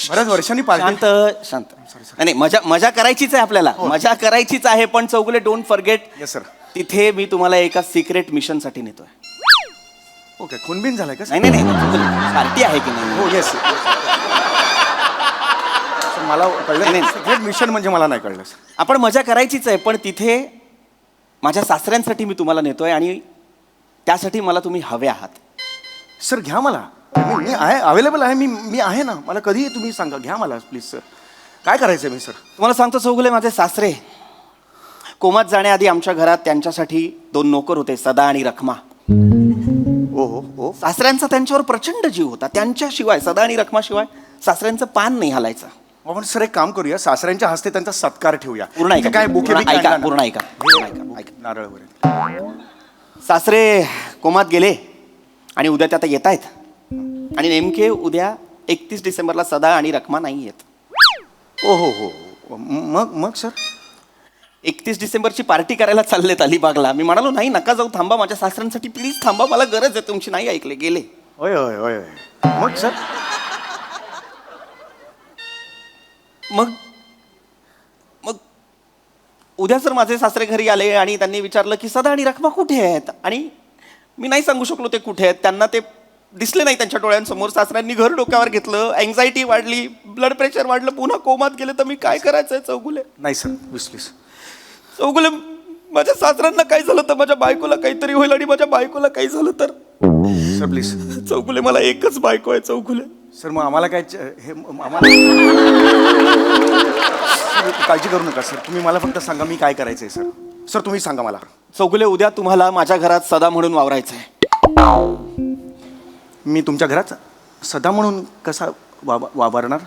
बऱ्याच वर्षांनी पार्टी शांत नाही मजा करायचीच आहे आपल्याला मजा करायचीच आहे पण Chougule don't forget yes sir तिथे मी तुम्हाला एका सिक्रेट मिशन साठी नेतोय ओके खूनबिन झालाय का नाही पार्टी आहे की नाही हो येस मला कळलं नाही. सिक्रेट मिशन म्हणजे मला नाही कळलं सर आपण मजा करायचीच आहे पण तिथे माझ्या सासऱ्यांसाठी मी तुम्हाला नेतोय आणि त्यासाठी मला तुम्ही हवे आहात सर घ्या मला मी आहे अवेलेबल आहे मी आहे ना मला कधीही तुम्ही सांगा घ्या मला प्लीज सर काय करायचं मी सर तुम्हाला सांगतो चौगुले माझे सासरे कोमात जाण्याआधी आमच्या घरात त्यांच्यासाठी 2 नोकर होते सदा आणि रखमा ओ सासऱ्यांचा त्यांच्यावर प्रचंड जीव होता त्यांच्याशिवाय सदा आणि रखमाशिवाय सासऱ्यांचं पान नाही हलायचं आपण सर एक काम करूया, सासऱ्यांच्या हस्ते त्यांचा सत्कार ठेवूया. पूर्ण ऐका, काय बुके पूर्ण बिके ऐका, आणला ना? पूर्ण ऐका, पूर्ण ऐका, ऐका. नारळ वगैरे. सासरे कोमात गेले आणि उद्या ते आता येत आहेत आणि नेमके उद्या 31 डिसेंबरला सदा आणि रखमा नाही येत. ओ हो. मग सर 31 डिसेंबरची पार्टी करायला चाललेत अलिबागला. मी म्हणालो नाही नका जाऊ, थांबा माझ्या सासऱ्यांसाठी प्लीज थांबा, मला गरज आहे तुमची. नाही ऐकले, गेले. होय होय होय होय. मग सर मग मग उद्या जर माझे सासरे घरी आले आणि त्यांनी विचारलं की सदा आणि रखमा कुठे आहेत, आणि मी नाही सांगू शकलो ते कुठे आहेत, त्यांना ते दिसले नाही त्यांच्या डोळ्यांसमोर, सासऱ्यांनी घर डोक्यावर घेतलं, अँझायटी वाढली, ब्लड प्रेशर वाढलं, पुन्हा कोमात गेले, तर मी काय करायचंय चौगुले? नाही सर प्लीज. चौगुले माझ्या सासऱ्यांना काय झालं तर माझ्या बायकोला काहीतरी होईल, आणि माझ्या बायकोला काही झालं तर? Sir please. चौगुले मला एकच बायको आहे चौगुले. सर मग आम्हाला काय हे आम्हाला काळजी करू नका सर, तुम्ही मला फक्त सांगा मी काय करायचंय सर. सर तुम्ही सांगा मला. चौगुले उद्या तुम्हाला माझ्या घरात सदा म्हणून वावरायचं आहे. मी तुमच्या घरात सदा म्हणून कसा वावरणार?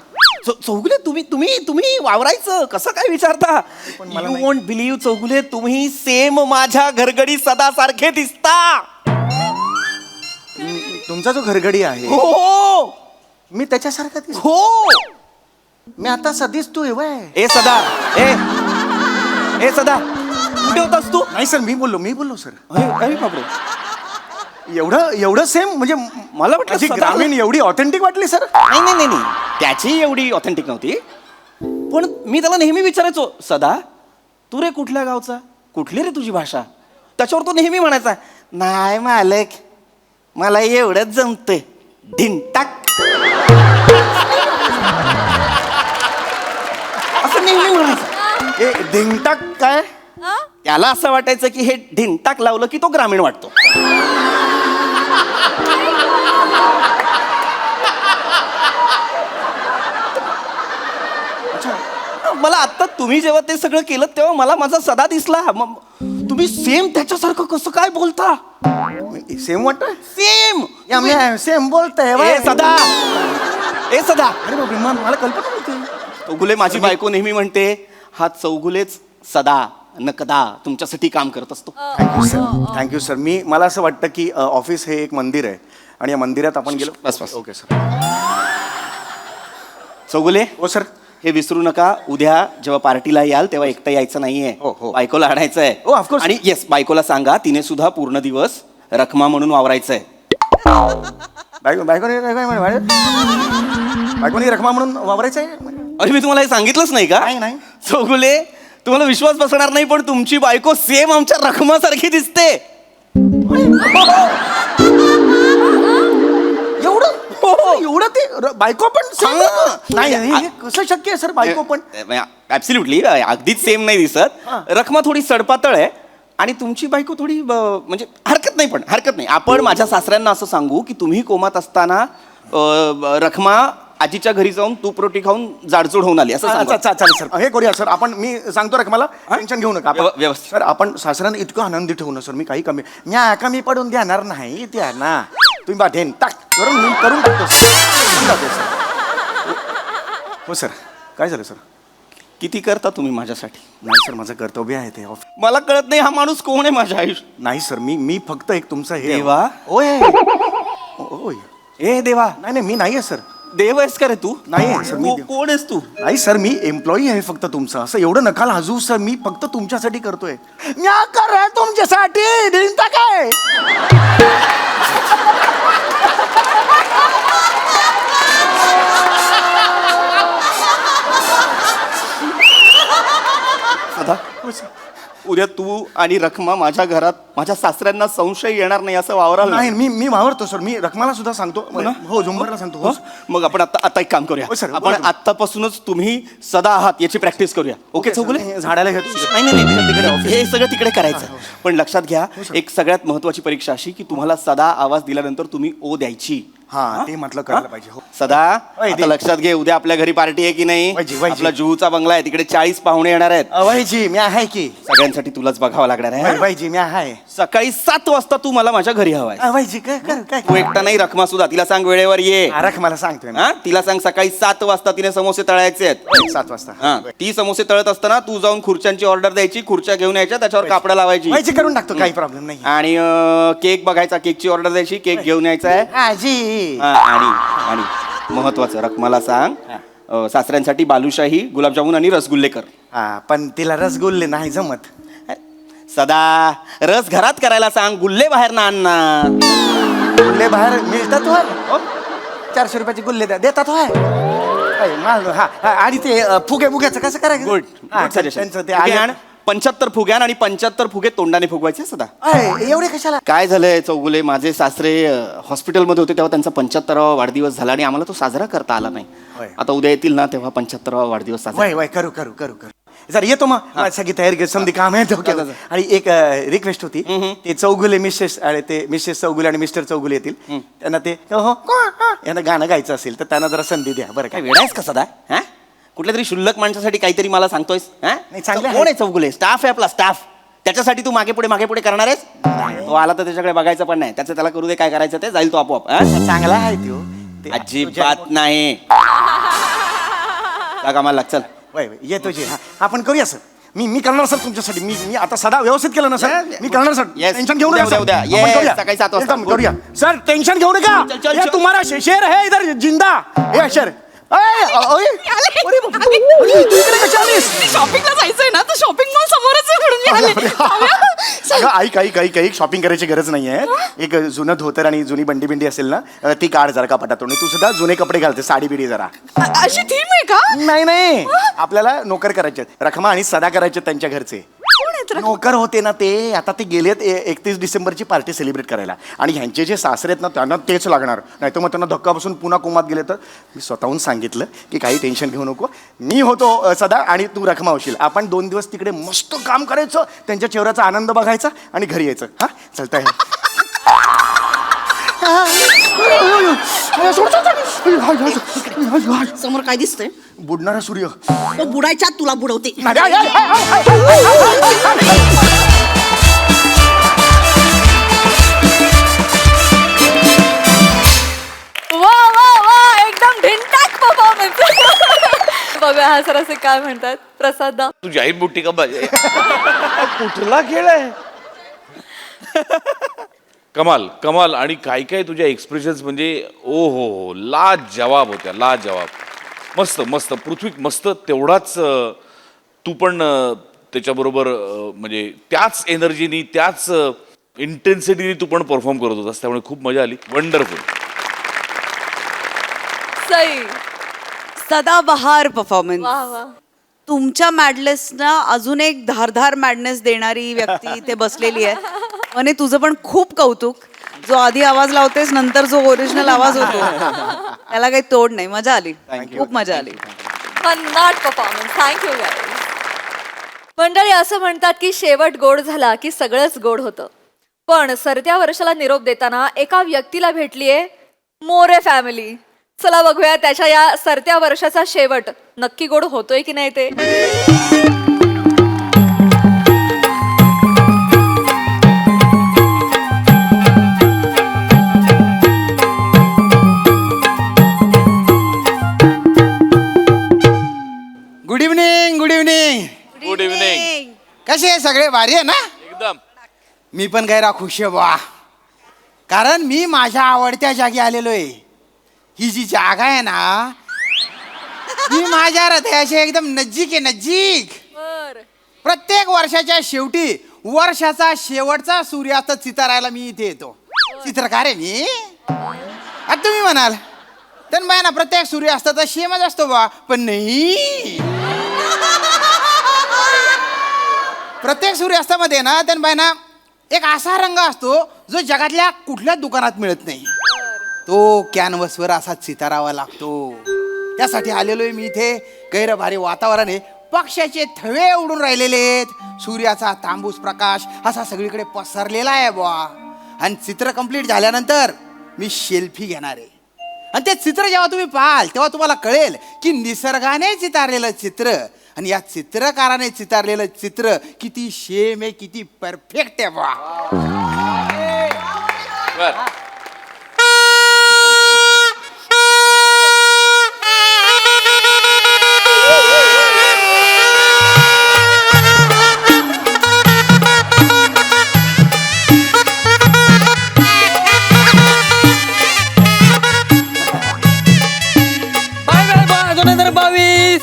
चौगुले तुम्ही तुम्ही तुम्ही वावरायचं कसं काय विचारता? मला यू नाही. वोंट बिलीव्ह चौगुले, तुम्ही सेम माझ्या घरगडी सदा सारखे दिसता. तुमचा जो घरगडी आहे हो मी त्याच्यासारखा दिसतो. हो. मी आता सध्याच तू वय. ए सदा, ए सदा, कुठे होतास तू? नाही सर मी बोललो सर. अरे बापरे, एवढं सेम म्हणजे मला वाटलं माझी सदा- ग्रामीण एवढी ऑथेंटिक वाटली सर. नाही नाही नाही नाही, त्याची एवढी ऑथेंटिक नव्हती, पण मी त्याला नेहमी विचारायचो सदा तू रे कुठल्या गावचा, कुठली रे तुझी भाषा? त्याच्यावर तो नेहमी म्हणायचा नाही मालक मला एवढंच जमतंय ढिंटाक. असं नेहमी म्हणायचं. ए धिंगटाक काय? त्याला असं वाटायचं की हे ढिंटाक लावलं की तो ग्रामीण वाटतो. मला आता तुम्ही जेव्हा ते सगळं केलं तेव्हा मला माझा सदा दिसला. तुम्ही सेम त्याच्यासारखं कसं काय बोलता? सेम वाटतोय. सेम सेम बोलतोय ए सदा, ए सदा. अरे बापरे मला कल्पना नव्हती. चौगुले माझी बायको नेहमी म्हणते हा चौगुलेच सदा नकदा तुमच्यासाठी काम करत असतो. Thank you sir. मला असं वाटतं की ऑफिस हे एक मंदिर आहे आणि या मंदिरात आपण गेलो. बस बस. Okay sir. चौगुले हो सर. हे विसरू नका, उद्या जेव्हा पार्टीला याल तेव्हा एकटं यायचं नाहीये. हो. बायकोला आणायचं आहे. हो, of course. आणि येस बायकोला सांगा तिने सुद्धा पूर्ण दिवस रखमा म्हणून वावरायचंय. बायकोनी रखमा म्हणून वावरायचं आहे. अरे मी तुम्हाला हे सांगितलंच नाही का? नाही. चौगुले तुम्हाला विश्वास बसणार नाही पण तुमची बायको सेम आमच्या रखमासारखी दिसते. एवढं ते बायको पण same? हा. नाही हे कसं शक्य आहे सर? बायको पण ऍब्सल्युटली अगदीच सेम नाही दिसत. रखमा थोडी सडपातळ आहे आणि तुमची बायको थोडी म्हणजे हरकत नाही, पण हरकत नाही. आपण माझ्या सासऱ्यांना असं सांगू की तुम्ही कोमात असताना रखमा आजीच्या घरी जाऊन तूप रोटी खाऊन जाडजूड होऊन आली असं सांगू. चालेल सर. हे करूया सर आपण. मी सांगतो रखमाला टेन्शन घेऊ नका. व्यवस्थित. सर आपण सासऱ्यांना इतकं आनंदी ठेवू ना सर. मी काही कमी पडून देणार नाही त्या ना. तुम्ही बा ढेन टाक करून टाकतो सर. हो सर. काय झालं सर? किती करता तुम्ही माझ्यासाठी? नाही सर माझं कर्तव्य आहे ते ऑफिस. मला कळत नाही हा माणूस कोण आहे माझ्या आयुष्यात. नाही सर मी फक्त एक तुमचा हे देवा? ओय ओय. ए देवा. नाही मी नाही आहे सर. देव आहेस का रे तू? नाही आहे सर. मी कोण आहेस तू? नाही सर मी एम्प्लॉई आहे फक्त तुमचा. असं एवढं नका लाजू सर. मी फक्त तुमच्यासाठी करतोय. म्या कर तुमच्यासाठी दिनता काय. उद्या तू आणि रखमा माझ्या घरात माझ्या सासऱ्यांना संशय येणार नाही असं वावराला. नाही मी वावरतो सर. मी रखमाला सुद्धा सांगतो. हो झुंबरला सांगतो. हो मग आपण आता एक काम करूया. हो, सर. आपण आतापासूनच तुम्ही सदा आहात याची प्रॅक्टिस करूया. ओके चौगुले? हे झाडाला घेतो. नाही तिकडे हे सगळं तिकडे करायचं. पण लक्षात घ्या एक सगळ्यात महत्वाची परीक्षा अशी की तुम्हाला सदा आवाज दिल्यानंतर तुम्ही ओ द्यायची. हा ते म्हटलं करायला पाहिजे हो सदा वैदी. आता लक्षात घे, उद्या आपल्या घरी पार्टी आहे की नाही? Veggie, veggie. आपला जुहूचा बंगला आहे, तिकडे 40 पाहुणे येणार आहेत. वैजी मी आहे की सगळ्यांसाठी तुलाच बघावं लागणार आहे. वैजी मी आहे सकाळी 7 वाजता तू मला माझ्या घरी हवाय. वैजी काय काय काय तू एकटा नाही, रखमा सुद्धा. तिला सांग वेळेवर ये. रख मला सांगतोय ना हा तिला सांग सकाळी 7 वाजता तिने समोसे तळायचे आहेत. 7 वाजता हा ती समोसे तळत असताना तू जाऊन खुर्च्यांची ऑर्डर द्यायची, खुर्च्या घेऊन यायच्या, त्याच्यावर कापडं लावायची वैजी करून टाकतो काही प्रॉब्लेम नाही आणि केक बघायचा, केकची ऑर्डर द्यायची, केक घेऊन यायचा आहे. आजी हा, आणि महत्वाचं रखमाला सांग सासऱ्यांसाठी बालुशाही, गुलाबजामुन आणि रसगुल्ले कर. हा पण तिला रसगुल्ले नाही जमत सदा रस घरात करायला सांग, गुल्ले बाहेर ना आण ना. गुल्ले बाहेर मिळतात होय 400 रुपयाचे गुल्ले देतात होय हा हा, आणि ते फुगे बुग्याचं कसं करायचं गुड हा, त्यांचं ते फुगे आले आण. 75 फुगे आण आणि 75 फुगे तोंडाने फुगवायचे सदा. एवढे कशाला काय झालंय चौगुले, माझे सासरे हॉस्पिटलमध्ये होते तेव्हा त्यांचा 75वा वाढदिवस झाला आणि आम्हाला तो साजरा करता आला नाही. होय. आता उद्या येतील ना तेव्हा 75वा वाढदिवस साजरा. वय वय करू करू करू करू जर येतो मग सगळी तयारी समधी काम आहे डोक्यात. आणि एक रिक्वेस्ट होती ते चौगुले मिसेस आणि ते मिसेस चौगुले आणि मिस्टर चौगुले येतील त्यांना ते हो यांना गाणं गायचं असेल तर त्यांना जरा संधी द्या बरं काय काय वेळायस का सदा? हा कुठल्या तरी शुल्लक माणसासाठी काहीतरी मला सांगतोयस? नाही, चांगलं आहे. कोण आहे चौगुले? स्टाफ आहे आपला, स्टाफ. त्याच्यासाठी तू मागे पुढे करणार आहेस? तो आला तर त्याच्याकडे बघायचं पण नाही. त्याचं त्याला करू दे, काय करायचं ते जाईल तो आपोआप. हा? चांगला आहे तो ते अजिबात नाही. कामाला लाग, चल. वय वय येतो जे हा आपण करूया सर मी करणार सर तुमच्यासाठी मी आता सदा व्यवस्थित केलं ना सर मी करणार सर Yes. टेंशन घेऊ उद्या, नका उद्या, सर. उद्या. आपण Yes. करूया. सकाळी 7 वाजता. एकदम करूया सर टेंशन घेऊ नका चल, चल, ये चल. तुम्हारा शेर है इधर जिंदा हे शेर शॉपिंगला जायचंय ना, तर शॉपिंग मॉल समोरच आहे म्हणून मी आले. काही शॉपिंग करायची गरज नाहीये. एक जुनं धोतर आणि जुनी बंडी असेल ना ती काढ जरा कपाटातून. तू सुद्धा जुने कपडे घालते, साडी बिडी जरा. अशी थीम आहे का? नाही आपल्याला नोकर करायचे रखमा आणि सदा करायचे त्यांच्या घरचे. नोकर होते ना ते आता ते गेलेत 31 डिसेंबरची पार्टी सेलिब्रेट करायला आणि ह्यांचे जे सासरे आहेत ना त्यांना तेच लागणार. नाही तर मग त्यांना धक्का बसून पुन्हा कोमात गेले तर मी स्वतःहून सांगितलं की काही टेन्शन घेऊ नको. मी होतो सदा आणि तू रखमा होशील. आपण 2 दिवस तिकडे मस्त काम करायचं, त्यांच्या चेहऱ्याचा आनंद बघायचा आणि घरी यायचं. हा चलता समोर काय दिसतंय? बुडणारा सूर्य. तो बुडायच्या तुला बुडवते. वा वा वा, एकदम ढिंटाक परफॉर्मन्स. बघा हा सर असे काय म्हणतात. प्रसाद दा, तू जाहीर बुट्टी का बाजे? कुठला खेळ आहे? कमाल कमाल. आणि काय काय तुझ्या एक्सप्रेशन्स म्हणजे ओ हो लाजवाब होत्या, लाजवाब. मस्त मस्त पृथ्वी मस्त. तेवढाच तू पण त्याच्याबरोबर म्हणजे त्याच एनर्जीनी त्याच इंटेन्सिटीने तू पण परफॉर्म करत होतास, त्यामुळे खूप मजा आली. वंडरफुल. सई. सदाबहार परफॉर्मन्स. वा वा. तुमच्या मॅडनेसना अजून एक धारधार मॅडनेस देणारी व्यक्ती इथे बसलेली आहे. म्हणे तुझं पण खूप कौतुक. जो आधी आवाज लावतेस नंतर जो ओरिजिनल आवाज होतो त्याला काही तोड नाही. मजा आली, खूप मजा आली. भन्नाट परफॉर्मन्स. Thank you guys. मंडळी असं म्हणतात की शेवट गोड झाला की सगळंच गोड होतं. पण सरत्या वर्षाला निरोप देताना एका व्यक्तीला भेटलीये मोरे फॅमिली. चला बघूया त्याच्या या सरत्या वर्षाचा शेवट नक्की गोड होतोय की नाही ते. Good evening good evening. Good evening. कसे आहे सगळे? भारी आहे ना? एकदम. मी पण गैरा खुश आहे बा, कारण मी माझ्या आवडत्या जागी आलेलो आहे. ही जी जागा आहे ना ही माझ्या हृदयाच्या एकदम नजीक आहे, नजीक. प्रत्येक वर्षाच्या शेवटी वर्षाचा शेवटचा सूर्यास्त चितारायला मी इथे येतो. चित्रकार आहे मी. आता तुम्ही म्हणाल तर ना प्रत्येक सूर्यास्ताचा शेमच असतो बा, पण नाही. प्रत्येक सूर्यास्तामध्ये ना ना एक असा रंग असतो जो जगातल्या कुठल्या दुकानात मिळत नाही. तो कॅनव्हसवर असा चितारावा लागतो. त्यासाठी आलेलोय मी इथे. गैरभारी वातावरण आहे. पक्ष्याचे थवे उडून राहिलेले आहेत. सूर्याचा तांबूस प्रकाश असा सगळीकडे पसरलेला आहे बुवा. आणि चित्र कंप्लीट झाल्यानंतर मी सेल्फी घेणार आहे. आणि ते चित्र जेव्हा तुम्ही पाहाल तेव्हा तुम्हाला कळेल की निसर्गाने चितारलेलं चित्र आणि या चित्रकाराने चितारलेलं चित्र किती शेम आहे, किती परफेक्ट आहे बा. बर. Bye bye 2022.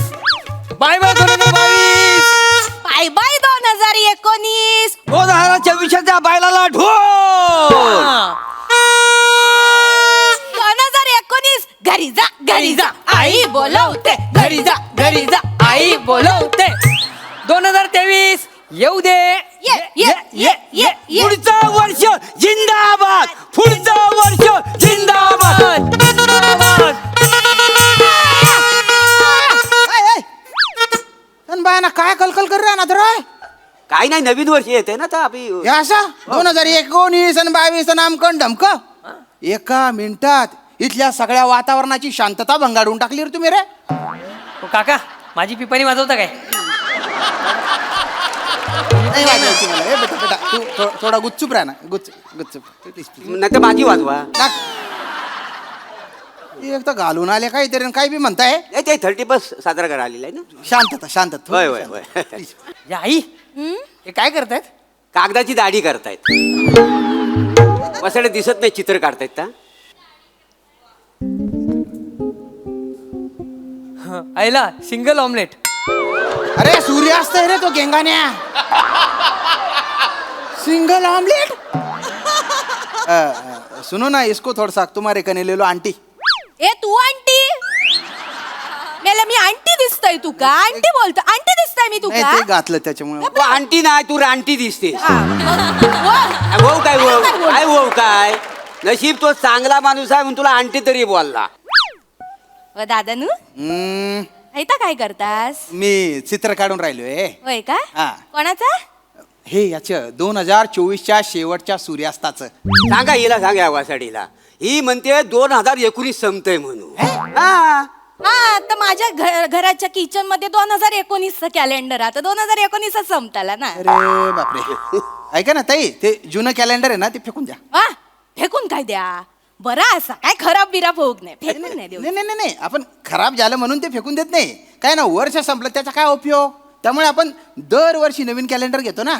Bye bye 2022. Bye bye 2019. 2024च्या बायलाला ढोल. 2019 घरी जा घरी जा आई बोलवते. घरी जा घरी जा आई बोलवते. 2023 येऊ दे. ये. पुढचं वर्ष जिंदाबाद. पुढचं वर्ष जिंदाबाद. बायना काय कलकल कर रहा ना तर काही नाही, नवीन वर्ष येते ना तर हे असं 2019 आणि 22 नामकरण धमक एका मिनिटात इथल्या सगळ्या वातावरणाची शांतता भंगाडून टाकली रे तुम्ही रे. काका माझी पिपाणी वाजवता काय? नाही वाजवायची मला. ए बेटा बेटा तू थोडा गुच्चूप राहा ना. गुच्चूप प्लीज प्लीज. नाही तर माझी वाजवा. एक तर घालून आले काहीतरी काय बी म्हणताय. ते 31 साजरा करायला आलेला आहे ना. शांतता शांतता. होय होय होय. Please. या आई हे काय करतायत? कागदाची दाढी करतायत. वसाडे दिसत नाही, चित्र काढतायत का? आईला सिंगल ऑमलेट. अरे सूर्यास्त है रे तो गेंगान्या. Single omelette. सुनो ना इसको थोड़ा सा तुम्हारे कने ले लो आंटी. ए तू आंटी मेला मी आंटी दिसतोय तू का? आंटी बोलतो आंटी दिसतोय मी तू नाही का? ते घातलं त्याच्यामुळे. तू आंटी नाही, तू रानटी दिसतेस. वा. वहू काय वहू काय नशीब तो चांगला माणूस आहे म्हणून तुला आंटी तरी बोलला. व दादानू ऐता काय करतास? मी चित्र काढून राहिलोय. होय का? हा. कोणाचा? हे याचं 2024च्या शेवटच्या सूर्यास्ताचं. सांगा हिला, सांगा वासाडीला. ही म्हणते 2019 संपतंय म्हणून. हा हा तर माझ्या घराच्या किचन मध्ये 2019 कॅलेंडर आता 2019 संपताला ना. अरे बापरे. ऐका ना ताई, ते जुनं कॅलेंडर आहे ना ते फेकून द्या. वा फेकून काय द्या? बरं असा काय खराब बिराब होऊ नाही. फेकून नाही देऊ. नाही आपण खराब झालं म्हणून ते फेकून देत नाही. काय ना वर्ष संपलं त्याचा काय उपयोग. त्यामुळे आपण दरवर्षी नवीन कॅलेंडर घेतो ना.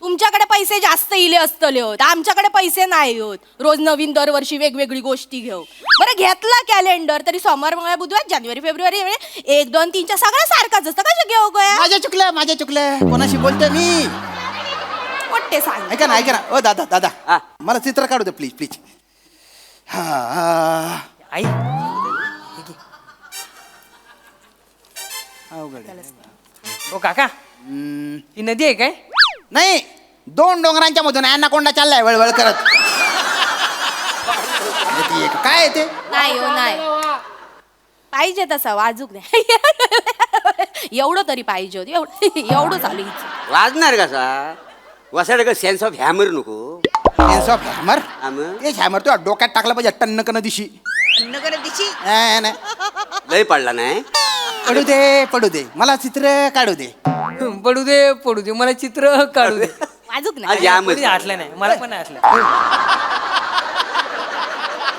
तुमच्याकडे पैसे जास्त इले असतले होत, आमच्याकडे पैसे नाही होत. रोज नवीन दरवर्षी वेगवेगळी गोष्टी घेऊ. बरं घेतला कॅलेंडर तरी सोमवार मंगळवार बुधवार जानेवारी फेब्रुवारी 1 2 3 सगळं सारखाच असतं. कशा घेऊ गोया? माझ्या चुकलं कोणाशी बोलतोय मी. कोणते सांग. ऐका ना ओ दादा हा. मला चित्र काढू दे प्लीज. हा आई अवघड आहे. ओ काका ही नदी आहे काय? नाही 2 डोंगरांच्या मधून ॲनाकोंडा चाललाय वळवळ करत. काय आहे ते? नाही हो नाही पाहिजे तसा वाजूक नाही. एवढं तरी पाहिजे होत. एवढं चालू हिचं. वाजणार कसा? वसाडे का सेन्स ऑफ हॅमर नको. Sense of hammer. हॅमर? ते हॅमर तो डोक्यात टाकला पाहिजे टन्न दिशी. नाही. लय पडला नाही. पडू दे मला चित्र काढू दे. पडू दे मला चित्र काढू दे. वाजूक आज नाही. यामच. कोणी हसलं नाही, मला पण हसलं.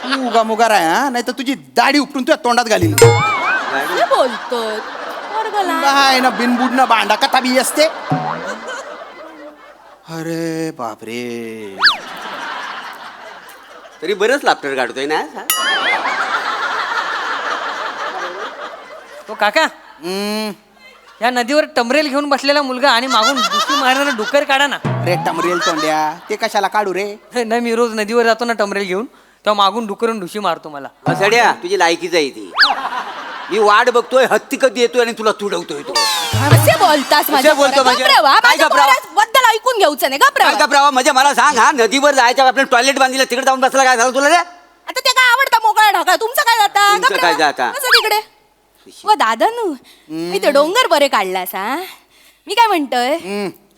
तू उगा मुगा राय हा, नाही तर तुझी दाढी उपटून तुझ्या तोंडात घालील. काय बोलतो पोरगं काय ना बिनबुड ना भांडा कथा बी असते. अरे बापरे. तरी बरंच लाफ्टर काढतोय ना. तो काका या नदीवर टमरेल घेऊन बसलेला मुलगा आणि मागून दुसरी मारणारा डुक्कर काढा ना. रे टमरेल तोंड्या ते कशाला काढू रे. नाही मी रोज नदीवर जातो ना टमरेल घेऊन, तेव्हा मागून डुकरून ढुशी मारतो मला. वसाड्या तुझी लायकीच आहे ती. मी वाट बघतोय, हत्ती कधी येतोय आणि तुला तुडवतोय तो. कसे बोलतास माझ्या बोलतो पोरात? म्हणजे? घाबरावा, काय माझ्या घाबरावा? पोराबद्दल ऐकून घ्यायचं नाही. काय घाबरावा. घाबरावा म्हणजे मला सांग. हा नदीवर जायच्या आपल्याला टॉयलेट बांधलं तिकडे जाऊन बसला काय झालं तुला रे? आता ते काय आवडता मोकळा ढाकळा. तुमचं काय जाता? तुमचं काय जाता? कसं तिकडे व दादानू इथे डोंगर बरे काढलास हा. मी काय म्हणतोय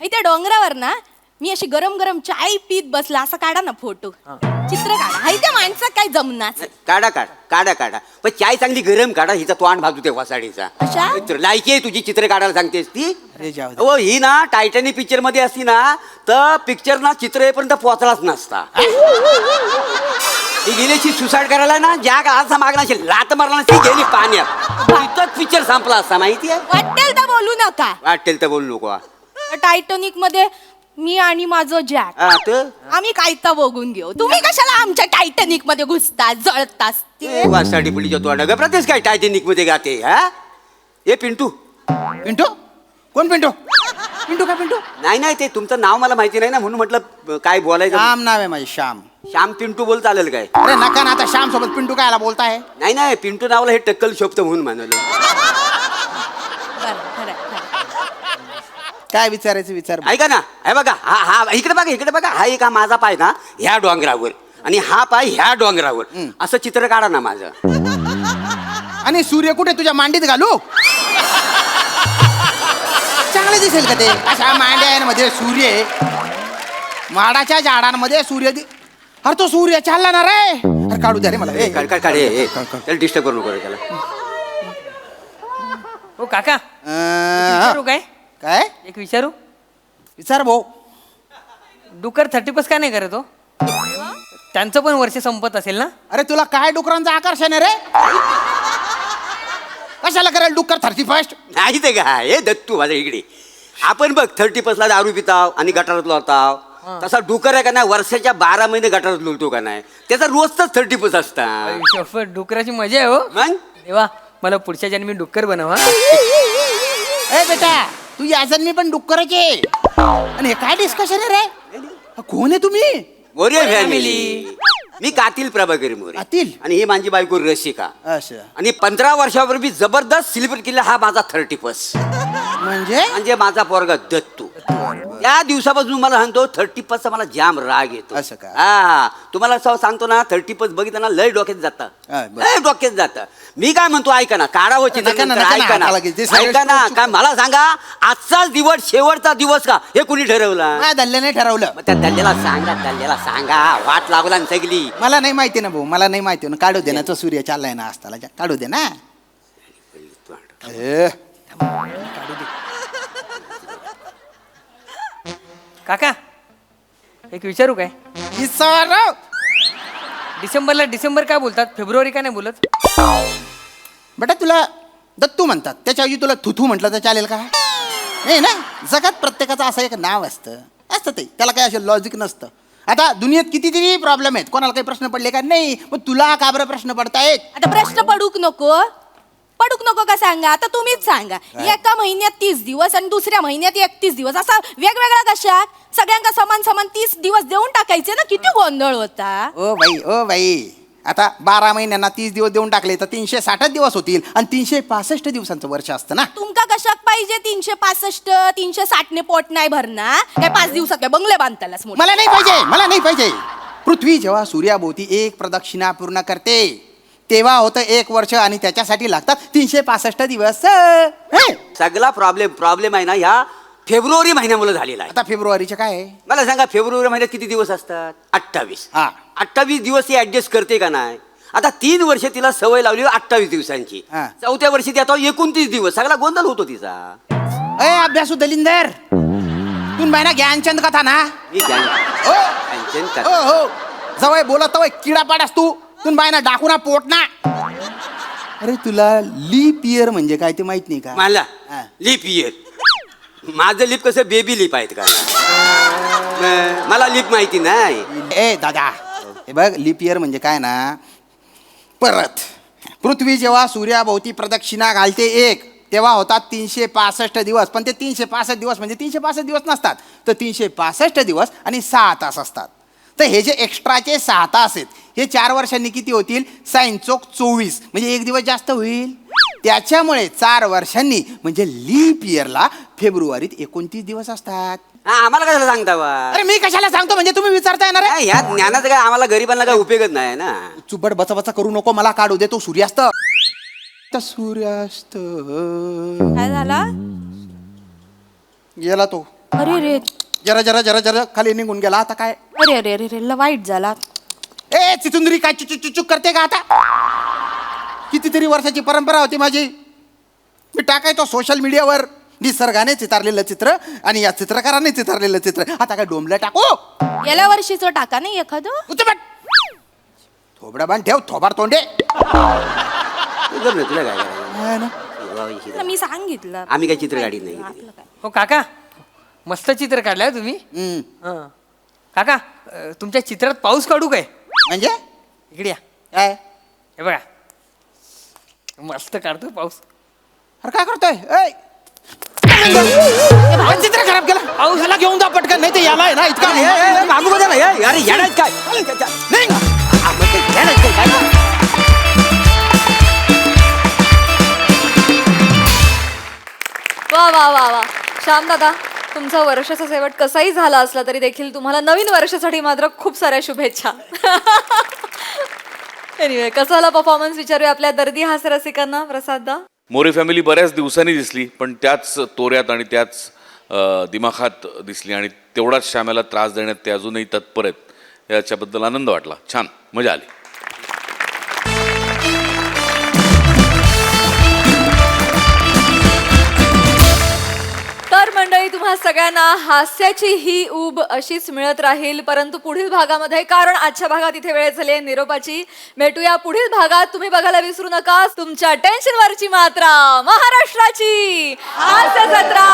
इथे डोंगरावर ना मी अशी गरम गरम चाय पीत बसला असं काढा ना फोटो चित्र काढा हाय त्या माणसात काय जमणार काढा पण चाय चांगली गरम काढा, हिचा तोंड भाजू ते वासाडीचा. अशा? लायकी आहे तुझी चित्र काढायला सांगतेस ती. अरे जाऊ दे. हो ही ना टायटॅनिक पिक्चर मध्ये असती ना तर पिक्चर ना चित्र येईपर्यंत पोहोचलाच नसता. ही गेल्याची सुसाईड करायला ना ज्या काळाचा मागणा असेल लात मारला ती गेली पाण्यात, इथंच पिक्चर संपला असता माहिती आहे. वाटेल तर बोलू नका. वाटेल तर बोलू नको. टायटॅनिक मध्ये मी आणि माझं जॅक हा, तर आम्ही काय तर बघून घेऊ. तुम्ही कशाला आमच्या टायटॅनिक मध्ये घुसता जळतास ते वासाडी पुलीच्या तोंड प्रत्येक काय टायटॅनिक मध्ये गाते. हा ए पिंटू. पिंटू कोण पिंटू? पिंटू का पिंटू? नाही ते तुमचं नाव मला माहिती नाही ना म्हणून म्हटलं काय बोलायचं. श्याम नाव आहे माझे श्याम. श्याम पिंटू बोल चालेल काय? अरे नका ना आता श्याम सोबत पिंटू कायला बोलताय? नाही पिंटू नावाला हे टक्कल शोभतं म्हणून म्हणालो. काय विचारायचं विचार. ऐका ना हे बघा हा इकडे बघा हा एक हा माझा पाय ना ह्या डोंगरावर आणि हा पाय ह्या डोंगरावर असं चित्र काढा ना माझं. आणि सूर्य कुठे तुझ्या मांडीत घालू? चांगलं दिसेल का ते? अशा मांड्यांमध्ये सूर्य, माडाच्या झाडांमध्ये सूर्य अरे तो सूर्य चालला ना रे. अरे काढू द्या रे मला. त्याला डिस्टर्ब करू नको त्याला. हो काका विचारू काय काय एक विचारू विचार भाऊ. डुकर 30+ का नाही करत हो? त्यांचं पण वर्ष संपत असेल ना. अरे तुला काय डुकरांचं आकर्षण आहे रे? कशाला करेल डुक्कर 31? नाही ते काय हे दत्तू माझ्या इकडे आपण बघ 30+ दारू पिताव आणि गटारात लोळताव. तसा डुकर आहे का नाही वर्षाच्या 12 महिने गटारात लोळतो का नाही, त्याचा रोजच 30+ असता. डुकराची मजा आहे हो. मग देवा मला पुढच्या जन्मी डुक्कर बनवा. ए बेटा तू या जन्मी पण डुक्कराचे. आणि हे काय डिस्कशन आहे रे? कोण आहे तुम्ही? मोरे फॅमिली. मी कातील प्रभाकर मोरे. कातील? आणि ही माझी बायको रसिका. असं आणि 15 वर्षापूर्वी जबरदस्त सेलिब्रेट केला हा माझा 30+. म्हणजे माझा पोरगा दत्तू. त्या दिवसापासून मला सांगतो 30+चा मला जाम राग येतो. असं का? हा तुम्हाला असं सांगतो ना 30+ बघितलं लय डोक्यात जातं. लय डोक्यात जातं. मी काय म्हणतो ऐका ना काढावं चित्र नका ना, नंतर, नका ना, ऐका ना हाताला घेते. सगळे ऐका ना चुक- काय मला सांगा आजचाच दिवस शेवटचा दिवस का हे कुणी ठरवलं? काय दल्ल्याने ठरवलं? मग त्या दल्ल्याला सांगा वाट लागला ना सगळी. मला नाही माहिती ना भाऊ, मला नाही माहिती ना. काढू दे ना तो सूर्य चाललाय ना असताला काढू दे ना. काका एक विचारू काय? डिसेंबर काय बोलतात, फेब्रुवारी का नाही बोलत? बेटा तुला दत्तू म्हणतात त्याच्याऐवजी तुला थुथू म्हटलं तर चालेल का? नाही ना. जगात प्रत्येकाचं असं एक नाव असतं ते, त्याला काही असं लॉजिक नसतं. आता दुनियेत कितीतरी प्रॉब्लेम आहेत, कोणाला काही प्रश्न पडले का नाही, मग तुला का बरं प्रश्न पडतायत? आता प्रश्न पडूक नको का सांगा. आता तुम्हीच सांगा. एका महिन्यात 30 दिवस आणि दुसऱ्या महिन्यात 31 दिवस असा वेगवेगळा कशात? सगळ्यांना समान 30 दिवस देऊन टाकायचे ना. किती गोंधळ होता. ओ बाई आता 12 महिन्यांना 30 दिवस देऊन टाकले तर 360 दिवस होतील आणि 365 दिवसांचं वर्ष असतं ना. तुमका कशात पाहिजे 365 360 ने पोट नाही भरणार काय? 5 दिवसात काय बंगले बांधतालाच मोठे? मला नाही पाहिजे. पृथ्वी जेव्हा सूर्याभोवती एक प्रदक्षिणा पूर्ण करते तेव्हा होतं 1 वर्ष आणि त्याच्यासाठी लागतात 365 दिवस. सगळा प्रॉब्लेम आहे ना ह्या फेब्रुवारी महिन्यामुळे झालेला आहे. आता फेब्रुवारीचे काय आहे? मला सांगा फेब्रुवारी महिन्यात किती दिवस असतात? 28. हा. 28 दिवस ती ऍडजस्ट करते का नाही? आता 3 वर्ष तिला सवय लावली 28 दिवसांची. हा. 4थ्या वर्षी ती आता 29 दिवस. सगळा गोंधळ होतो तिचा. अभ्यासू दलिंदर तू बायना ज्ञानचंद कथा ना. मी हो टेन्शन कर. हो जवळ बोलत तवय किडा पाडास तू बायना डाकू ना पोट ना. अरे तुला लीप इयर म्हणजे काय ते माहित नाही का? मला हा. लिप इयर माझं लिप कसं बेबी लिप आहेत का? मला लिप माहिती नाही. ए दादा हे बघ लीप इयर म्हणजे काय ना, परत पृथ्वी जेव्हा सूर्याभोवती प्रदक्षिणा घालते तेव्हा होतात 365 दिवस. पण ते 365 दिवस म्हणजे 365 दिवस नसतात तर 365 दिवस आणि 6 तास असतात. तर हे जे एक्स्ट्राचे 6 तास आहेत हे 4 वर्षांनी किती होतील? 6 चोक 24 म्हणजे 1 दिवस जास्त होईल. त्याच्यामुळे 4 वर्षांनी म्हणजे लीप इयरला फेब्रुवारीत 29 दिवस असतात. आम्हाला कशाला सांगता बा? अरे मी कशाला सांगतो म्हणजे तुम्ही विचारता येणार आहे? ह्या ज्ञानाचं काय आम्हाला गरीबांना काय उपयोगच नाही ना. चुबड बचा करू नको. मला काढू दे तो सूर्यास्त. सूर्यास्त काय झाला? गेला तो. अरे रे जरा जरा जरा जरा खाली निघून गेला. आता काय? अरे अरे अरे अरे वाईट झाला. ए चिचुंदरी काय चुचुक करते का आता? कितीतरी वर्षाची परंपरा होती माझी. मी टाकायचो सोशल मीडियावर निसर्गाने चितारलेलं चित्र आणि या चित्रकाराने चितारलेलं चित्र. आता काय डोंबलं टाकू? गेल्या वर्षीचं टाका नाही एखादं. उचबट थोबडा बांध ठेव थोबाड तोंडे. तू कर ना, तुला काय करायचं? ना, मी सांगितलं. आम्ही काय चित्र काढीत नाही. आपलं काय. हो काका मस्त चित्र काढलंय तुम्ही. हं. काका तुमच्या चित्रात पाऊस काढू काय? म्हणजे इकडे या. काय? हे बघा मस्त काढतो पाऊस. अरे काय करतोय? चित्र खराब केलं. याला घेऊन जा पटकन, नाही ते याला आहे ना इतका मागू बघा ना, अरे येणार काय? नाही. वा वा वा वा श्याम दादा, तुमचा वर्षाचा शेवट कसाही झाला असला तरी देखील तुम्हाला नवीन वर्षासाठी मात्र खूप साऱ्या शुभेच्छा. एनिवे कसाला परफॉर्मन्स विचारूया आपल्या दर्दी हास्यरसिकांना. प्रसाद दा. मोरे फॅमिली बऱ्याच दिवसांनी दिसली, पण त्याच तोऱ्यात आणि त्याच दिमाखात दिसली आणि तेवढाच श्यामाला त्रास देण्यात ते अजूनही तत्पर आहेत. याच्याबद्दल आनंद वाटला. छान मजा आली. तर मंडळी तुम्हा सगळ्यांना हास्याची ही ऊब अशीच मिळत राहील, परंतु पुढील भागामध्ये, कारण आजच्या भागात इथे वेळ झाली आहे निरोपाची. भेटूया पुढील भागात. तुम्ही बघायला विसरू नका तुमच्या टेन्शनवरची मात्रा, महाराष्ट्राची हास्य जत्रा.